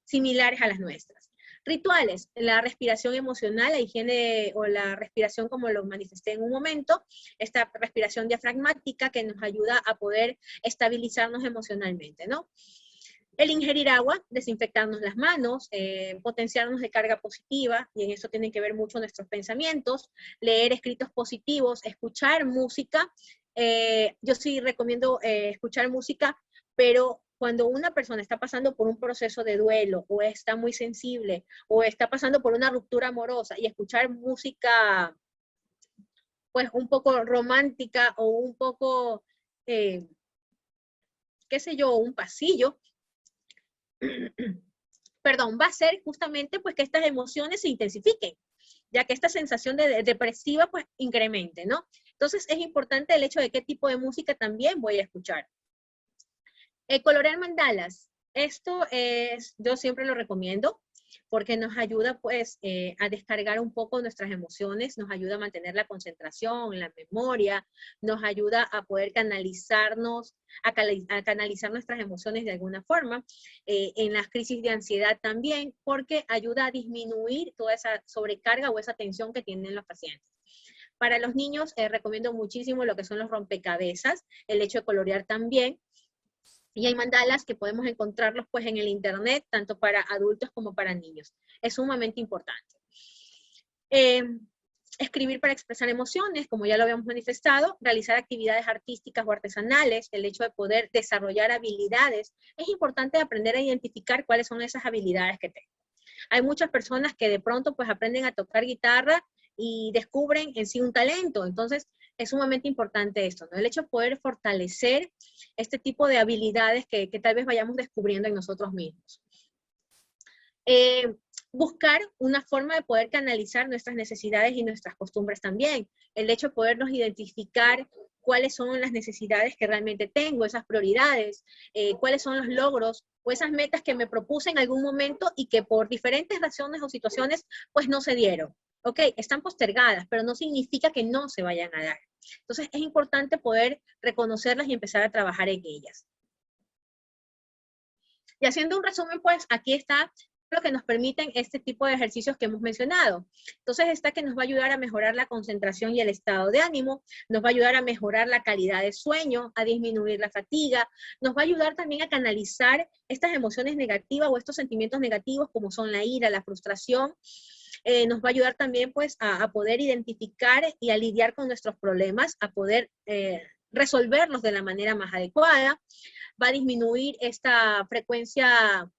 similares a las nuestras. Rituales, la respiración emocional, la higiene o la respiración como lo manifesté en un momento, esta respiración diafragmática que nos ayuda a poder estabilizarnos emocionalmente, ¿no? El ingerir agua, desinfectarnos las manos, potenciarnos de carga positiva, y en eso tienen que ver mucho nuestros pensamientos, leer escritos positivos, escuchar música. Yo sí recomiendo escuchar música, pero cuando una persona está pasando por un proceso de duelo, o está muy sensible, o está pasando por una ruptura amorosa, y escuchar música, pues un poco romántica, o un poco, qué sé yo, un pasillo, perdón, va a ser justamente pues que estas emociones se intensifiquen, ya que esta sensación depresiva pues incremente, ¿no? Entonces es importante el hecho de qué tipo de música también voy a escuchar. Colorear mandalas, esto es, yo siempre lo recomiendo, porque nos ayuda pues a descargar un poco nuestras emociones, nos ayuda a mantener la concentración, la memoria, nos ayuda a poder canalizarnos, a canalizar nuestras emociones de alguna forma, en las crisis de ansiedad también, porque ayuda a disminuir toda esa sobrecarga o esa tensión que tienen los pacientes. Para los niños recomiendo muchísimo lo que son los rompecabezas, el hecho de colorear también. Y hay mandalas que podemos encontrarlos pues en el internet, tanto para adultos como para niños. Es sumamente importante. Escribir para expresar emociones, como ya lo habíamos manifestado, realizar actividades artísticas o artesanales, el hecho de poder desarrollar habilidades. Es importante aprender a identificar cuáles son esas habilidades que tengo. Hay muchas personas que de pronto pues aprenden a tocar guitarra y descubren en sí un talento. Entonces, es sumamente importante esto, ¿no? El hecho de poder fortalecer este tipo de habilidades que tal vez vayamos descubriendo en nosotros mismos. Buscar una forma de poder canalizar nuestras necesidades y nuestras costumbres también. El hecho de podernos identificar cuáles son las necesidades que realmente tengo, esas prioridades, cuáles son los logros o esas metas que me propuse en algún momento y que por diferentes razones o situaciones pues no se dieron. Ok, están postergadas, pero no significa que no se vayan a dar. Entonces es importante poder reconocerlas y empezar a trabajar en ellas. Y haciendo un resumen, pues aquí está lo que nos permiten este tipo de ejercicios que hemos mencionado. Entonces está que nos va a ayudar a mejorar la concentración y el estado de ánimo, nos va a ayudar a mejorar la calidad de sueño, a disminuir la fatiga, nos va a ayudar también a canalizar estas emociones negativas o estos sentimientos negativos como son la ira, la frustración. Nos va a ayudar también pues a poder identificar y a lidiar con nuestros problemas, a poder resolverlos de la manera más adecuada, va a disminuir esta frecuencia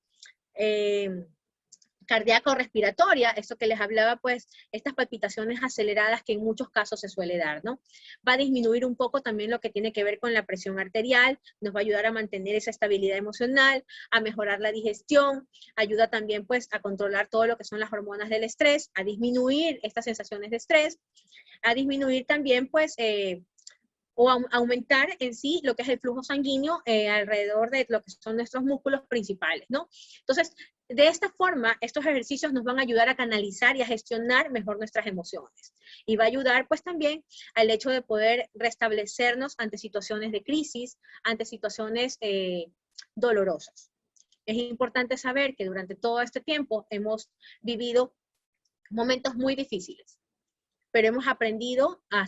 cardíaco-respiratoria, esto que les hablaba, pues, estas palpitaciones aceleradas que en muchos casos se suele dar, ¿no? Va a disminuir un poco también lo que tiene que ver con la presión arterial, nos va a ayudar a mantener esa estabilidad emocional, a mejorar la digestión, ayuda también, pues, a controlar todo lo que son las hormonas del estrés, a disminuir estas sensaciones de estrés, a disminuir también, pues, o aumentar en sí lo que es el flujo sanguíneo alrededor de lo que son nuestros músculos principales, ¿no? Entonces, de esta forma, estos ejercicios nos van a ayudar a canalizar y a gestionar mejor nuestras emociones. Y va a ayudar, pues, también al hecho de poder restablecernos ante situaciones de crisis, ante situaciones dolorosas. Es importante saber que durante todo este tiempo hemos vivido momentos muy difíciles, pero hemos aprendido a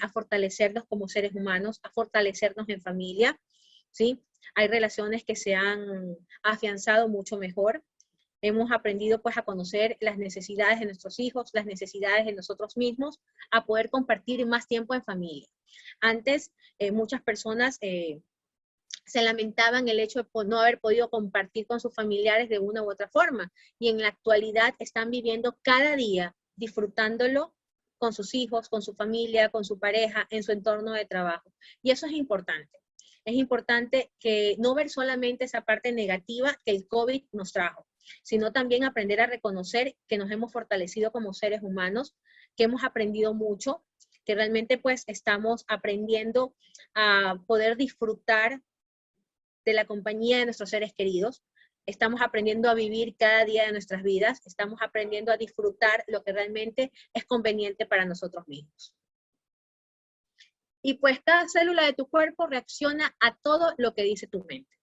fortalecernos como seres humanos, a fortalecernos en familia, ¿sí? Hay relaciones que se han afianzado mucho mejor. Hemos aprendido, pues, a conocer las necesidades de nuestros hijos, las necesidades de nosotros mismos, a poder compartir más tiempo en familia. Antes, muchas personas se lamentaban el hecho de no haber podido compartir con sus familiares de una u otra forma, y en la actualidad están viviendo cada día, disfrutándolo con sus hijos, con su familia, con su pareja, en su entorno de trabajo. Y eso es importante. Es importante que no ver solamente esa parte negativa que el COVID nos trajo, sino también aprender a reconocer que nos hemos fortalecido como seres humanos, que hemos aprendido mucho, que realmente, pues, estamos aprendiendo a poder disfrutar de la compañía de nuestros seres queridos. Estamos aprendiendo a vivir cada día de nuestras vidas, estamos aprendiendo a disfrutar lo que realmente es conveniente para nosotros mismos. Y pues cada célula de tu cuerpo reacciona a todo lo que dice tu mente.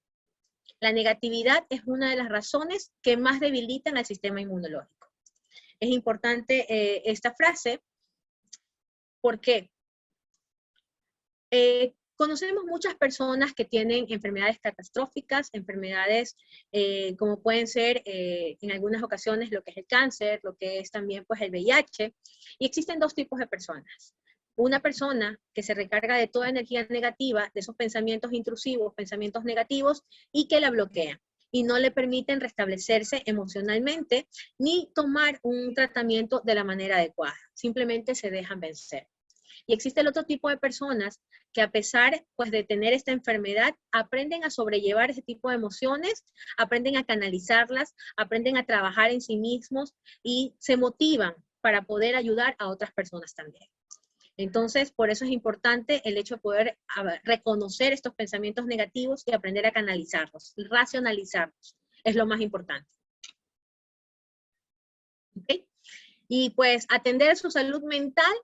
La negatividad es una de las razones que más debilitan al sistema inmunológico. Es importante esta frase, ¿por qué? Conocemos muchas personas que tienen enfermedades catastróficas, enfermedades como pueden ser en algunas ocasiones lo que es el cáncer, lo que es también, pues, el VIH, y existen dos tipos de personas. Una persona que se recarga de toda energía negativa, de esos pensamientos intrusivos, pensamientos negativos, y que la bloquean y no le permiten restablecerse emocionalmente ni tomar un tratamiento de la manera adecuada. Simplemente se dejan vencer. Y existe el otro tipo de personas que, a pesar, pues, de tener esta enfermedad, aprenden a sobrellevar ese tipo de emociones, aprenden a canalizarlas, aprenden a trabajar en sí mismos y se motivan para poder ayudar a otras personas también. Entonces, por eso es importante el hecho de poder reconocer estos pensamientos negativos y aprender a canalizarlos, racionalizarlos. Es lo más importante. ¿Okay? Y pues atender su salud mental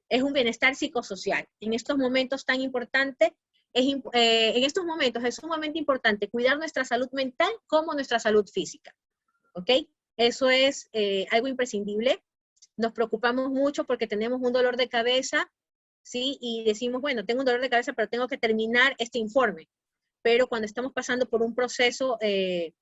es un bienestar psicosocial. En estos momentos tan importantes, en estos momentos es sumamente importante cuidar nuestra salud mental como nuestra salud física. ¿Ok? Eso es algo imprescindible. Nos preocupamos mucho porque tenemos un dolor de cabeza, ¿sí? Y decimos, bueno, tengo un dolor de cabeza, pero tengo que terminar este informe. Pero cuando estamos pasando por un proceso de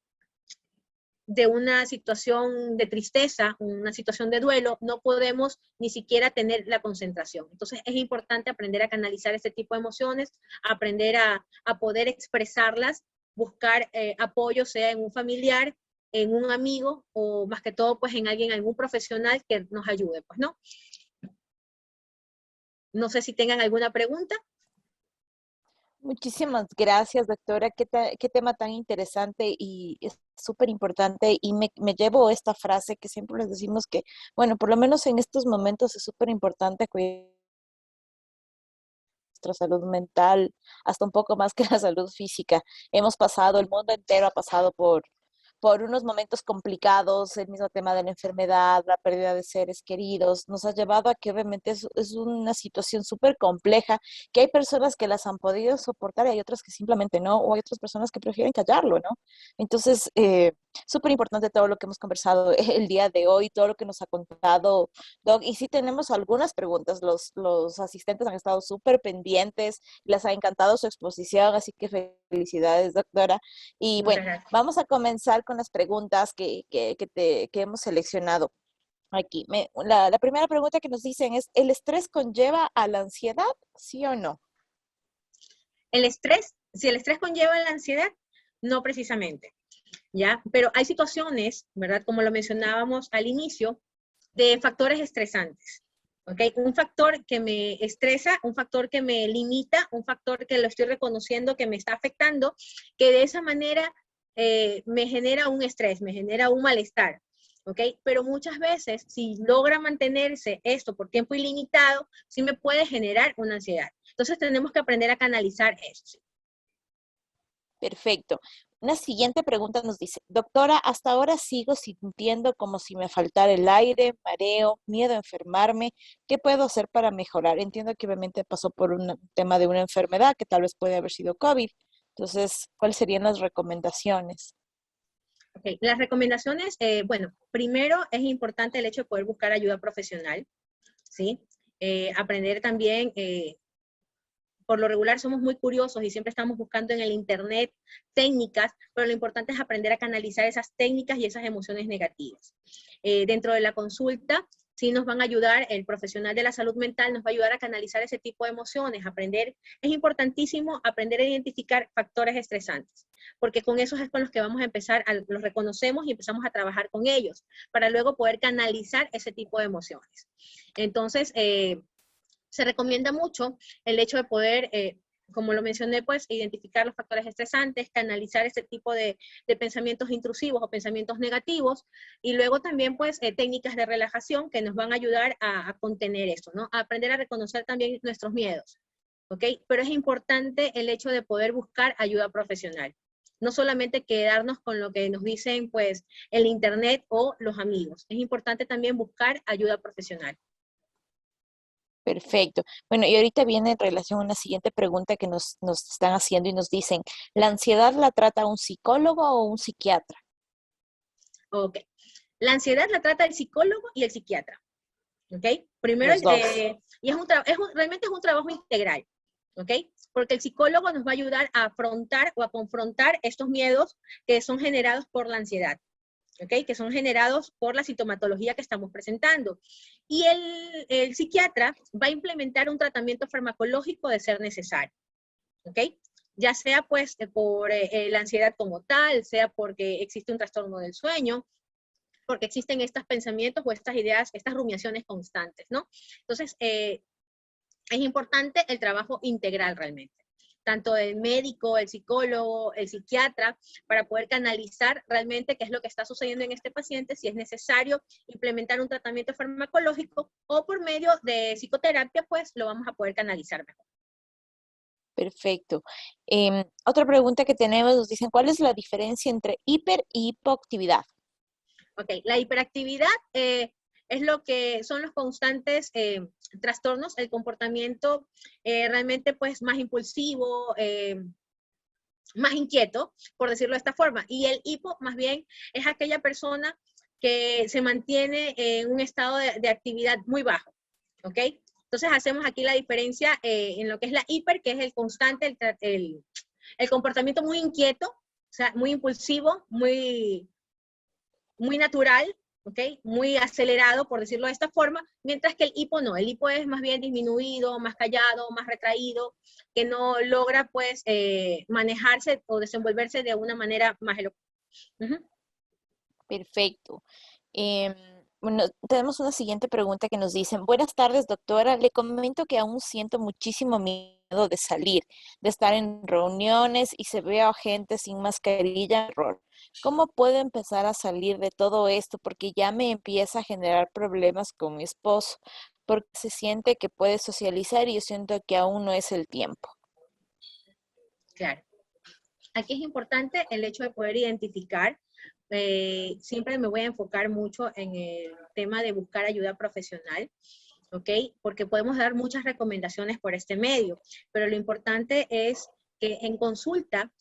una situación de tristeza, una situación de duelo, no podemos ni siquiera tener la concentración. Entonces es importante aprender a canalizar este tipo de emociones, aprender a poder expresarlas, buscar apoyo, sea en un familiar, en un amigo, o más que todo, pues, en alguien, algún profesional que nos ayude, pues, ¿no? No sé si tengan alguna pregunta. Muchísimas gracias, doctora. Qué tema tan interesante y es súper importante. Y me llevo esta frase que siempre les decimos que, bueno, por lo menos en estos momentos es súper importante cuidar nuestra salud mental, hasta un poco más que la salud física. Hemos pasado, el mundo entero ha pasado por unos momentos complicados, el mismo tema de la enfermedad, la pérdida de seres queridos, nos ha llevado a que obviamente es una situación súper compleja, que hay personas que las han podido soportar y hay otras que simplemente no, o hay otras personas que prefieren callarlo, ¿no? Entonces, súper importante todo lo que hemos conversado el día de hoy, todo lo que nos ha contado Doc, y sí tenemos algunas preguntas, los asistentes han estado súper pendientes, les ha encantado su exposición, así que felicidades, doctora. Y Muchas bueno, gracias. vamos a comenzar con las preguntas que hemos seleccionado aquí. La primera pregunta que nos dicen es, ¿el estrés conlleva a la ansiedad, sí o no? El estrés, si el estrés conlleva la ansiedad, no precisamente, ¿ya? Pero hay situaciones, ¿verdad? Como lo mencionábamos al inicio, de factores estresantes. ¿Ok? Un factor que me estresa, un factor que me limita, un factor que lo estoy reconociendo que me está afectando, que de esa manera me genera un estrés, me genera un malestar. ¿Ok? Pero muchas veces, si logra mantenerse esto por tiempo ilimitado, sí me puede generar una ansiedad. Entonces tenemos que aprender a canalizar eso. Perfecto. Una siguiente pregunta nos dice, doctora, hasta ahora sigo sintiendo como si me faltara el aire, mareo, miedo a enfermarme. ¿Qué puedo hacer para mejorar? Entiendo que obviamente pasó por un tema de una enfermedad que tal vez puede haber sido COVID. Entonces, ¿cuáles serían las recomendaciones? Okay. Las recomendaciones, bueno, primero es importante el hecho de poder buscar ayuda profesional, ¿sí? Aprender también por lo regular somos muy curiosos y siempre estamos buscando en el internet técnicas, pero lo importante es aprender a canalizar esas técnicas y esas emociones negativas. Dentro de la consulta, sí nos van a ayudar, el profesional de la salud mental nos va a ayudar a canalizar ese tipo de emociones, aprender, es importantísimo aprender a identificar factores estresantes, porque con esos es con los que vamos a empezar, los reconocemos y empezamos a trabajar con ellos, para luego poder canalizar ese tipo de emociones. Entonces, se recomienda mucho el hecho de poder, como lo mencioné, pues identificar los factores estresantes, canalizar ese tipo de pensamientos intrusivos o pensamientos negativos, y luego también pues técnicas de relajación que nos van a ayudar a contener esto, ¿no? A aprender a reconocer también nuestros miedos, ¿ok? Pero es importante el hecho de poder buscar ayuda profesional. No solamente quedarnos con lo que nos dicen pues el internet o los amigos. Es importante también buscar ayuda profesional. Perfecto. Bueno, y ahorita viene en relación a una siguiente pregunta que nos están haciendo y nos dicen, ¿la ansiedad la trata un psicólogo o un psiquiatra? Ok. La ansiedad la trata el psicólogo y el psiquiatra. ¿Ok? Primero, Los dos. y realmente es un trabajo integral. ¿Ok? Porque el psicólogo nos va a ayudar a afrontar o a confrontar estos miedos que son generados por la ansiedad. ¿Ok? Que son generados por la sintomatología que estamos presentando. Y el psiquiatra va a implementar un tratamiento farmacológico de ser necesario. ¿Ok? Ya sea pues por la ansiedad como tal, sea porque existe un trastorno del sueño, porque existen estos pensamientos o estas ideas, estas rumiaciones constantes, ¿no? Entonces, es importante el trabajo integral realmente, tanto del médico, el psicólogo, el psiquiatra, para poder canalizar realmente qué es lo que está sucediendo en este paciente, si es necesario implementar un tratamiento farmacológico o por medio de psicoterapia, pues lo vamos a poder canalizar mejor. Perfecto. Otra pregunta que tenemos, nos dicen, ¿cuál es la diferencia entre hiper y hipoactividad? Ok, la hiperactividad es lo que son los constantes trastornos, el comportamiento realmente pues más impulsivo, más inquieto, por decirlo de esta forma. Y el hipo más bien es aquella persona que se mantiene en un estado de actividad muy bajo, ¿ok? Entonces hacemos aquí la diferencia en lo que es la hiper, que es el constante, el comportamiento muy inquieto, o sea, muy impulsivo, muy natural, ¿ok? Muy acelerado, por decirlo de esta forma, mientras que el hipo no, el hipo es más bien disminuido, más callado, más retraído, que no logra pues manejarse o desenvolverse de una manera más elocuente. Uh-huh. Perfecto. Bueno, tenemos una siguiente pregunta que nos dicen, buenas tardes, doctora. Le comento que aún siento muchísimo miedo de salir, de estar en reuniones y se ve a gente sin mascarilla. Error. ¿Cómo puedo empezar a salir de todo esto? Porque ya me empieza a generar problemas con mi esposo, porque se siente que puede socializar y yo siento que aún no es el tiempo. Claro. Aquí es importante el hecho de poder identificar. Siempre me voy a enfocar mucho en el tema de buscar ayuda profesional, ¿ok? Porque podemos dar muchas recomendaciones por este medio, pero lo importante es que en consulta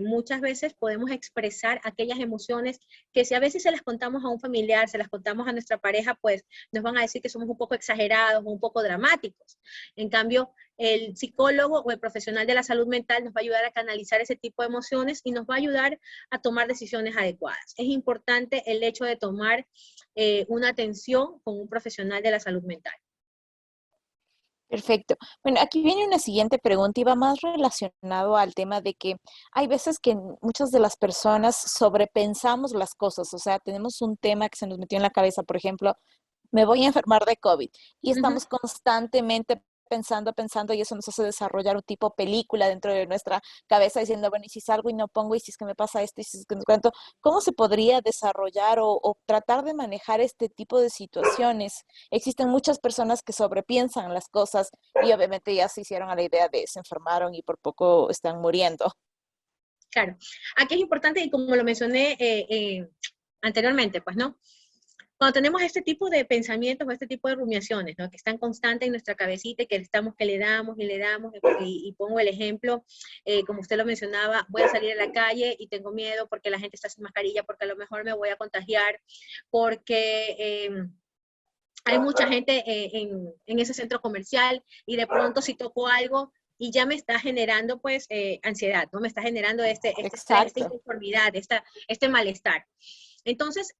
muchas veces podemos expresar aquellas emociones que si a veces se las contamos a un familiar, se las contamos a nuestra pareja, pues nos van a decir que somos un poco exagerados o un poco dramáticos. En cambio, el psicólogo o el profesional de la salud mental nos va a ayudar a canalizar ese tipo de emociones y nos va a ayudar a tomar decisiones adecuadas. Es importante el hecho de tomar una atención con un profesional de la salud mental. Perfecto. Bueno, aquí viene una siguiente pregunta y va más relacionado al tema de que hay veces que muchas de las personas sobrepensamos las cosas, o sea, tenemos un tema que se nos metió en la cabeza, por ejemplo, me voy a enfermar de COVID y Ujú. estamos constantemente pensando y eso nos hace desarrollar un tipo película dentro de nuestra cabeza diciendo, bueno, y si salgo y no pongo, y si es que me pasa esto, y si es que no cuento, ¿cómo se podría desarrollar o tratar de manejar este tipo de situaciones? Existen muchas personas que sobrepiensan las cosas y obviamente ya se hicieron a la idea de se enfermaron y por poco están muriendo. Claro. Aquí es importante, y como lo mencioné anteriormente, pues, ¿no? Cuando tenemos este tipo de pensamientos o este tipo de rumiaciones, ¿no? Que están constantes en nuestra cabecita y que estamos, que le damos y le damos, y pongo el ejemplo, como usted lo mencionaba, voy a salir a la calle y tengo miedo porque la gente está sin mascarilla, porque a lo mejor me voy a contagiar, porque hay mucha gente en ese centro comercial y de pronto si toco algo y ya me está generando pues ansiedad, ¿no? Me está generando este estrés, esta Exacto. inconformidad, este malestar. Entonces,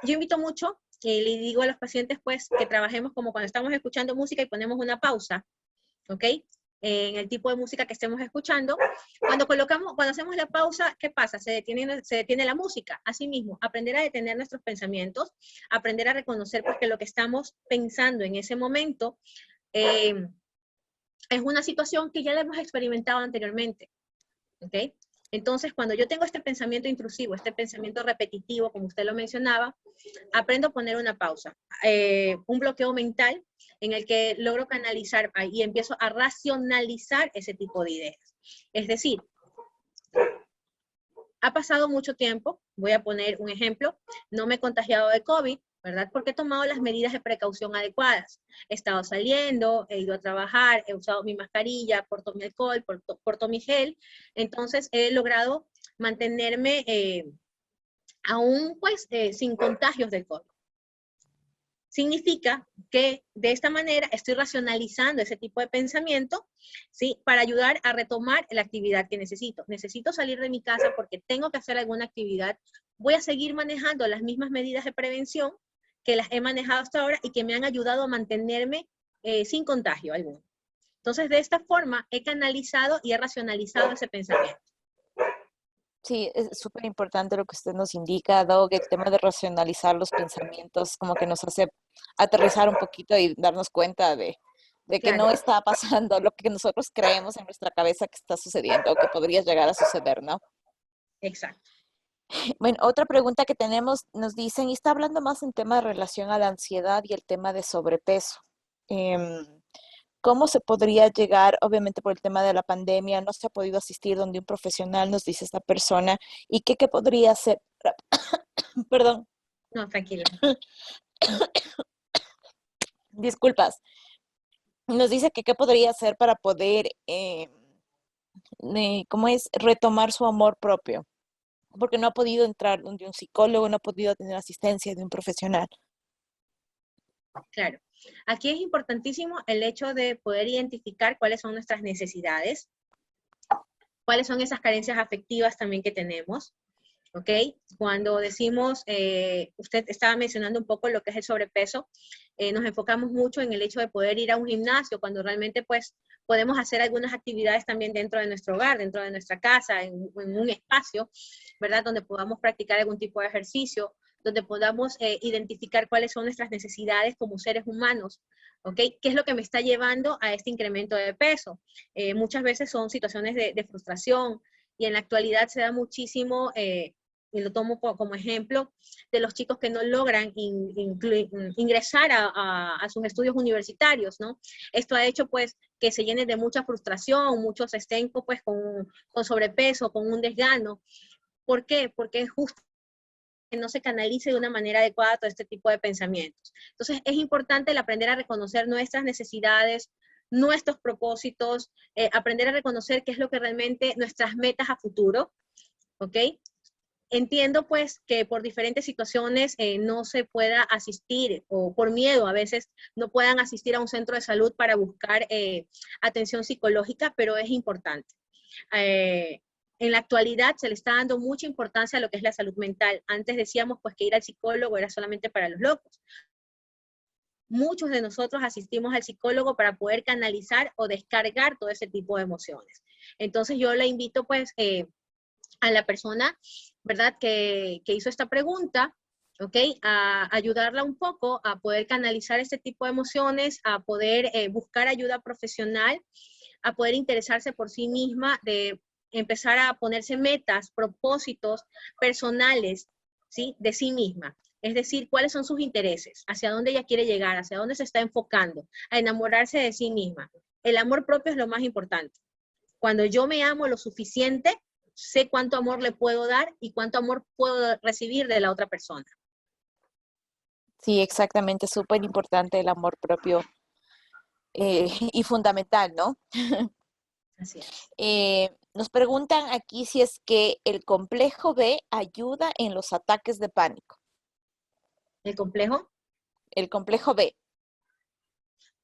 yo invito mucho, le digo a los pacientes pues que trabajemos como cuando estamos escuchando música y ponemos una pausa, ¿ok? En el tipo de música que estemos escuchando. Cuando hacemos la pausa, ¿qué pasa? Se detiene la música. Asimismo, aprender a detener nuestros pensamientos, aprender a reconocer pues, que lo que estamos pensando en ese momento eh, es una situación que ya la hemos experimentado anteriormente. ¿Ok? Entonces, cuando yo tengo este pensamiento intrusivo, este pensamiento repetitivo, como usted lo mencionaba, aprendo a poner una pausa, un bloqueo mental en el que logro canalizar y empiezo a racionalizar ese tipo de ideas. Es decir, ha pasado mucho tiempo, voy a poner un ejemplo, no me he contagiado de COVID, ¿verdad? Porque he tomado las medidas de precaución adecuadas. He estado saliendo, he ido a trabajar, he usado mi mascarilla, porto mi alcohol, porto mi gel. Entonces he logrado mantenerme aún pues sin contagios del COVID. Significa que de esta manera estoy racionalizando ese tipo de pensamiento, ¿sí? Para ayudar a retomar la actividad que necesito. Necesito salir de mi casa porque tengo que hacer alguna actividad. Voy a seguir manejando las mismas medidas de prevención que las he manejado hasta ahora y que me han ayudado a mantenerme sin contagio alguno. Entonces, de esta forma, he canalizado y he racionalizado ese pensamiento. Sí, es súper importante lo que usted nos indica, dado que el tema de racionalizar los pensamientos como que nos hace aterrizar un poquito y darnos cuenta de que Claro, no está pasando lo que nosotros creemos en nuestra cabeza que está sucediendo o que podría llegar a suceder, ¿no? exacto. Bueno, otra pregunta que tenemos, nos dicen, y está hablando más en tema de relación a la ansiedad y el tema de sobrepeso. Em, ¿Cómo se podría llegar, obviamente por el tema de la pandemia, no se ha podido asistir donde un profesional, nos dice esta persona, y qué podría hacer, perdón, No, tranquila. disculpas, nos dice que qué podría hacer para poder, ¿cómo es?, retomar su amor propio, porque no ha podido entrar donde un psicólogo, no ha podido tener asistencia de un profesional. Claro. Aquí es importantísimo el hecho de poder identificar cuáles son nuestras necesidades, cuáles son esas carencias afectivas también que tenemos, ¿ok? Cuando decimos, usted estaba mencionando un poco lo que es el sobrepeso, nos enfocamos mucho en el hecho de poder ir a un gimnasio, cuando realmente pues podemos hacer algunas actividades también dentro de nuestro hogar, dentro de nuestra casa, en un espacio, ¿verdad? Donde podamos practicar algún tipo de ejercicio, donde podamos identificar cuáles son nuestras necesidades como seres humanos, ¿ok? ¿Qué es lo que me está llevando a este incremento de peso? Muchas veces son situaciones de frustración y en la actualidad se da muchísimo, y lo tomo como ejemplo, de los chicos que no logran ingresar a sus estudios universitarios, ¿no? Esto ha hecho pues que se llenen de mucha frustración, muchos estén pues con sobrepeso, con un desgano. ¿Por qué? Porque justo que no se canalice de una manera adecuada todo este tipo de pensamientos. Entonces, es importante el aprender a reconocer nuestras necesidades, nuestros propósitos, aprender a reconocer qué es lo que realmente nuestras metas a futuro, ¿ok? Entiendo pues que por diferentes situaciones no se pueda asistir o por miedo a veces no puedan asistir a un centro de salud para buscar atención psicológica, pero es importante. Eh, en la actualidad se le está dando mucha importancia a lo que es la salud mental. Antes decíamos pues que ir al psicólogo era solamente para los locos. muchos de nosotros asistimos al psicólogo para poder canalizar o descargar todo ese tipo de emociones. Entonces yo le invito pues a la persona, ¿verdad?, que hizo esta pregunta, ¿ok?, a ayudarla un poco a poder canalizar este tipo de emociones, a poder buscar ayuda profesional, a poder interesarse por sí misma, de empezar a ponerse metas, propósitos personales, ¿sí?, de sí misma. Es decir, cuáles son sus intereses, hacia dónde ella quiere llegar, hacia dónde se está enfocando, a enamorarse de sí misma. El amor propio es lo más importante. Cuando yo me amo lo suficiente, sé cuánto amor le puedo dar y cuánto amor puedo recibir de la otra persona. Sí, exactamente, súper importante el amor propio y fundamental, ¿no? Así es. Nos preguntan aquí si es que el complejo B ayuda en los ataques de pánico. ¿El complejo? El complejo B.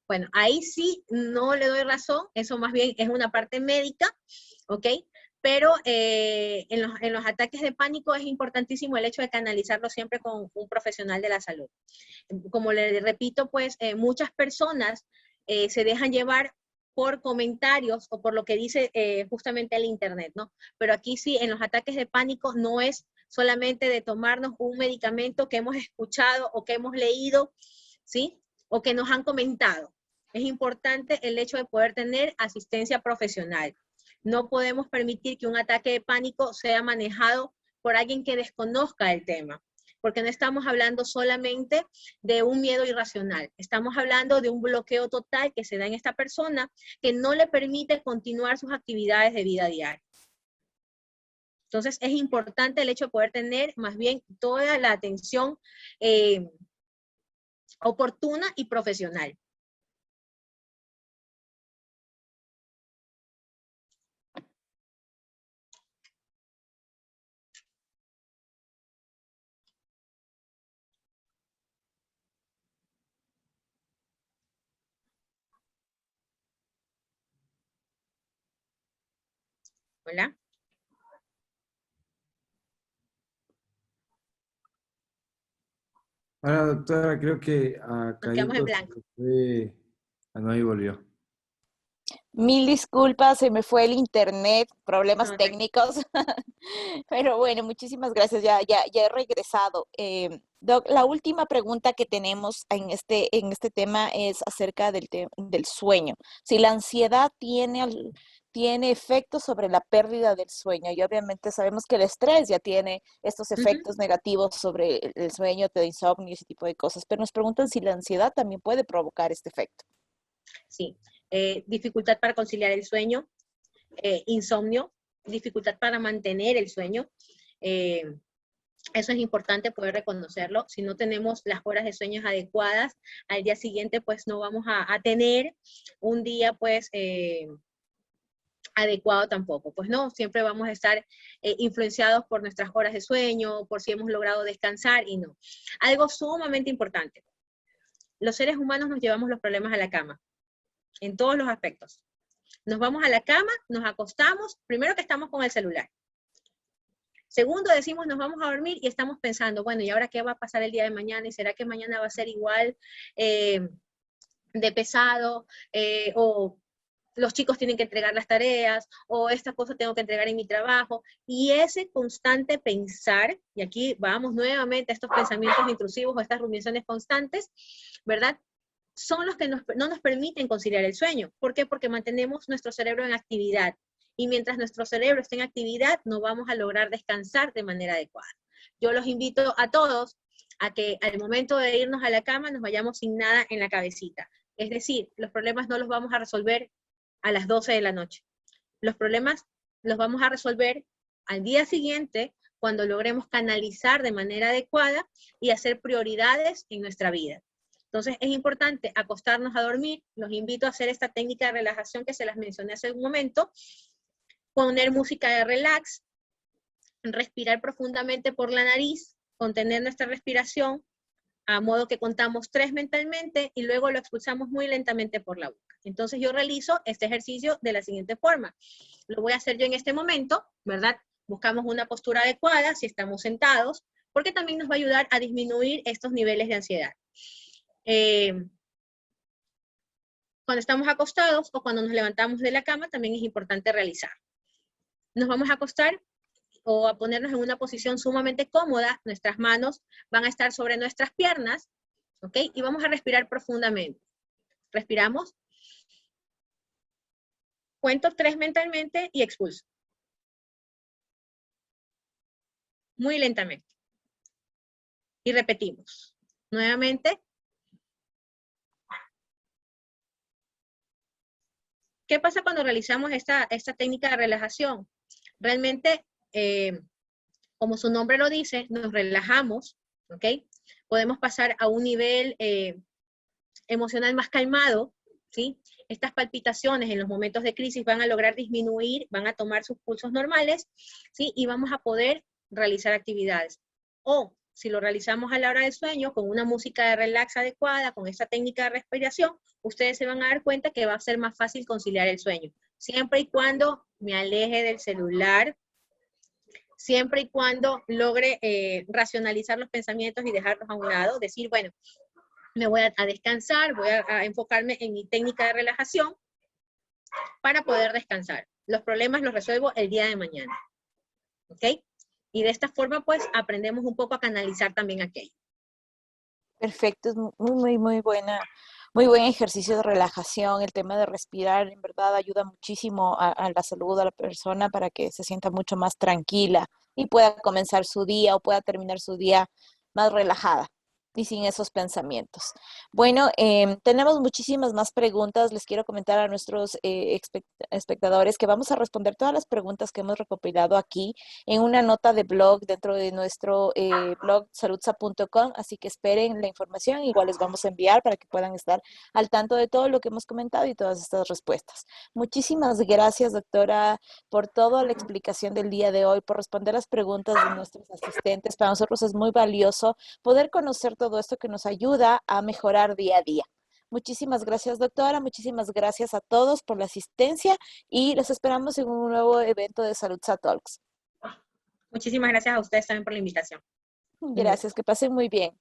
Bueno, ahí sí no le doy razón, eso más bien es una parte médica, ¿ok? Pero en los ataques de pánico es importantísimo el hecho de canalizarlo siempre con un profesional de la salud. Como le repito, pues muchas personas se dejan llevar por comentarios o por lo que dice justamente el internet, ¿no? Pero aquí sí, en los ataques de pánico no es solamente de tomarnos un medicamento que hemos escuchado o que hemos leído, ¿sí? O que nos han comentado. Es importante el hecho de poder tener asistencia profesional. No podemos permitir que un ataque de pánico sea manejado por alguien que desconozca el tema, porque no estamos hablando solamente de un miedo irracional, estamos hablando de un bloqueo total que se da en esta persona que no le permite continuar sus actividades de vida diaria. Entonces es importante el hecho de poder tener más bien toda la atención oportuna y profesional. Hola. Ahora, doctora, creo que a Nos quedamos en Carito se blanco. le fue. Ah, no, ahí volvió. Mil disculpas, se me fue el internet, problemas No, técnicos. Pero bueno, muchísimas gracias, ya he regresado. Doc, la última pregunta que tenemos en este tema es acerca del sueño. Si la ansiedad tiene efectos sobre la pérdida del sueño, y obviamente sabemos que el estrés ya tiene estos efectos negativos sobre el sueño, te da insomnio, ese tipo de cosas, pero nos preguntan si la ansiedad también puede provocar este efecto. sí. Dificultad para conciliar el sueño, insomnio, dificultad para mantener el sueño. Eso es importante poder reconocerlo. Si no tenemos las horas de sueño adecuadas, al día siguiente pues no vamos a tener un día pues adecuado tampoco. Pues no, siempre vamos a estar influenciados por nuestras horas de sueño, por si hemos logrado descansar y no. Algo sumamente importante. Los seres humanos nos llevamos los problemas a la cama, en todos los aspectos. Nos vamos a la cama, nos acostamos, primero que estamos con el celular. Segundo, decimos nos vamos a dormir y estamos pensando, bueno, ¿y ahora qué va a pasar el día de mañana? ¿Y será que mañana va a ser igual de pesado? O los chicos tienen que entregar las tareas, o esta cosa tengo que entregar en mi trabajo. Y ese constante pensar, y aquí vamos nuevamente a estos pensamientos intrusivos o estas rumiaciones constantes, ¿verdad?, son los que no nos permiten conciliar el sueño. ¿Por qué? Porque mantenemos nuestro cerebro en actividad. Y mientras nuestro cerebro esté en actividad, no vamos a lograr descansar de manera adecuada. Yo los invito a todos a que al momento de irnos a la cama nos vayamos sin nada en la cabecita. Es decir, los problemas no los vamos a resolver a las 12 de la noche. Los problemas los vamos a resolver al día siguiente cuando logremos canalizar de manera adecuada y hacer prioridades en nuestra vida. Entonces es importante acostarnos a dormir. Los invito a hacer esta técnica de relajación que se las mencioné hace un momento. Poner música de relax, respirar profundamente por la nariz, contener nuestra respiración, a modo que contamos 3 mentalmente y luego lo expulsamos muy lentamente por la boca. Entonces yo realizo este ejercicio de la siguiente forma. Lo voy a hacer yo en este momento, ¿verdad? Buscamos una postura adecuada si estamos sentados, porque también nos va a ayudar a disminuir estos niveles de ansiedad. Cuando estamos acostados o cuando nos levantamos de la cama también es importante realizar. Nos vamos a acostar o a ponernos en una posición sumamente cómoda. Nuestras manos van a estar sobre nuestras piernas, ¿ok? Y vamos a respirar profundamente. Respiramos. Cuento 3 mentalmente y expulso. Muy lentamente. Y repetimos. Nuevamente. ¿Qué pasa cuando realizamos esta técnica de relajación? Realmente, como su nombre lo dice, nos relajamos, ¿ok? Podemos pasar a un nivel emocional más calmado, ¿sí? Estas palpitaciones en los momentos de crisis van a lograr disminuir, van a tomar sus pulsos normales, ¿sí? Y vamos a poder realizar actividades. O, si lo realizamos a la hora del sueño, con una música de relax adecuada, con esta técnica de respiración, ustedes se van a dar cuenta que va a ser más fácil conciliar el sueño. Siempre y cuando me aleje del celular, siempre y cuando logre racionalizar los pensamientos y dejarlos a un lado, decir, bueno, me voy a descansar, voy a enfocarme en mi técnica de relajación para poder descansar. Los problemas los resuelvo el día de mañana. ¿Ok? Y de esta forma, pues, aprendemos un poco a canalizar también aquello. Perfecto, es muy muy buen ejercicio de relajación. El tema de respirar, en verdad, ayuda muchísimo a la salud de la persona para que se sienta mucho más tranquila y pueda comenzar su día o pueda terminar su día más relajada y sin esos pensamientos. Bueno, tenemos muchísimas más preguntas. Les quiero comentar a nuestros espectadores que vamos a responder todas las preguntas que hemos recopilado aquí en una nota de blog dentro de nuestro blog saludsa.com, así que esperen la información, igual les vamos a enviar para que puedan estar al tanto de todo lo que hemos comentado y todas estas respuestas. Muchísimas gracias, doctora, por toda la explicación del día de hoy, por responder las preguntas de nuestros asistentes. Para nosotros es muy valioso poder conocer todo esto que nos ayuda a mejorar día a día. Muchísimas gracias, doctora. Muchísimas gracias a todos por la asistencia y los esperamos en un nuevo evento de Saludsa Talks. Muchísimas gracias a ustedes también por la invitación. Gracias, que pasen muy bien.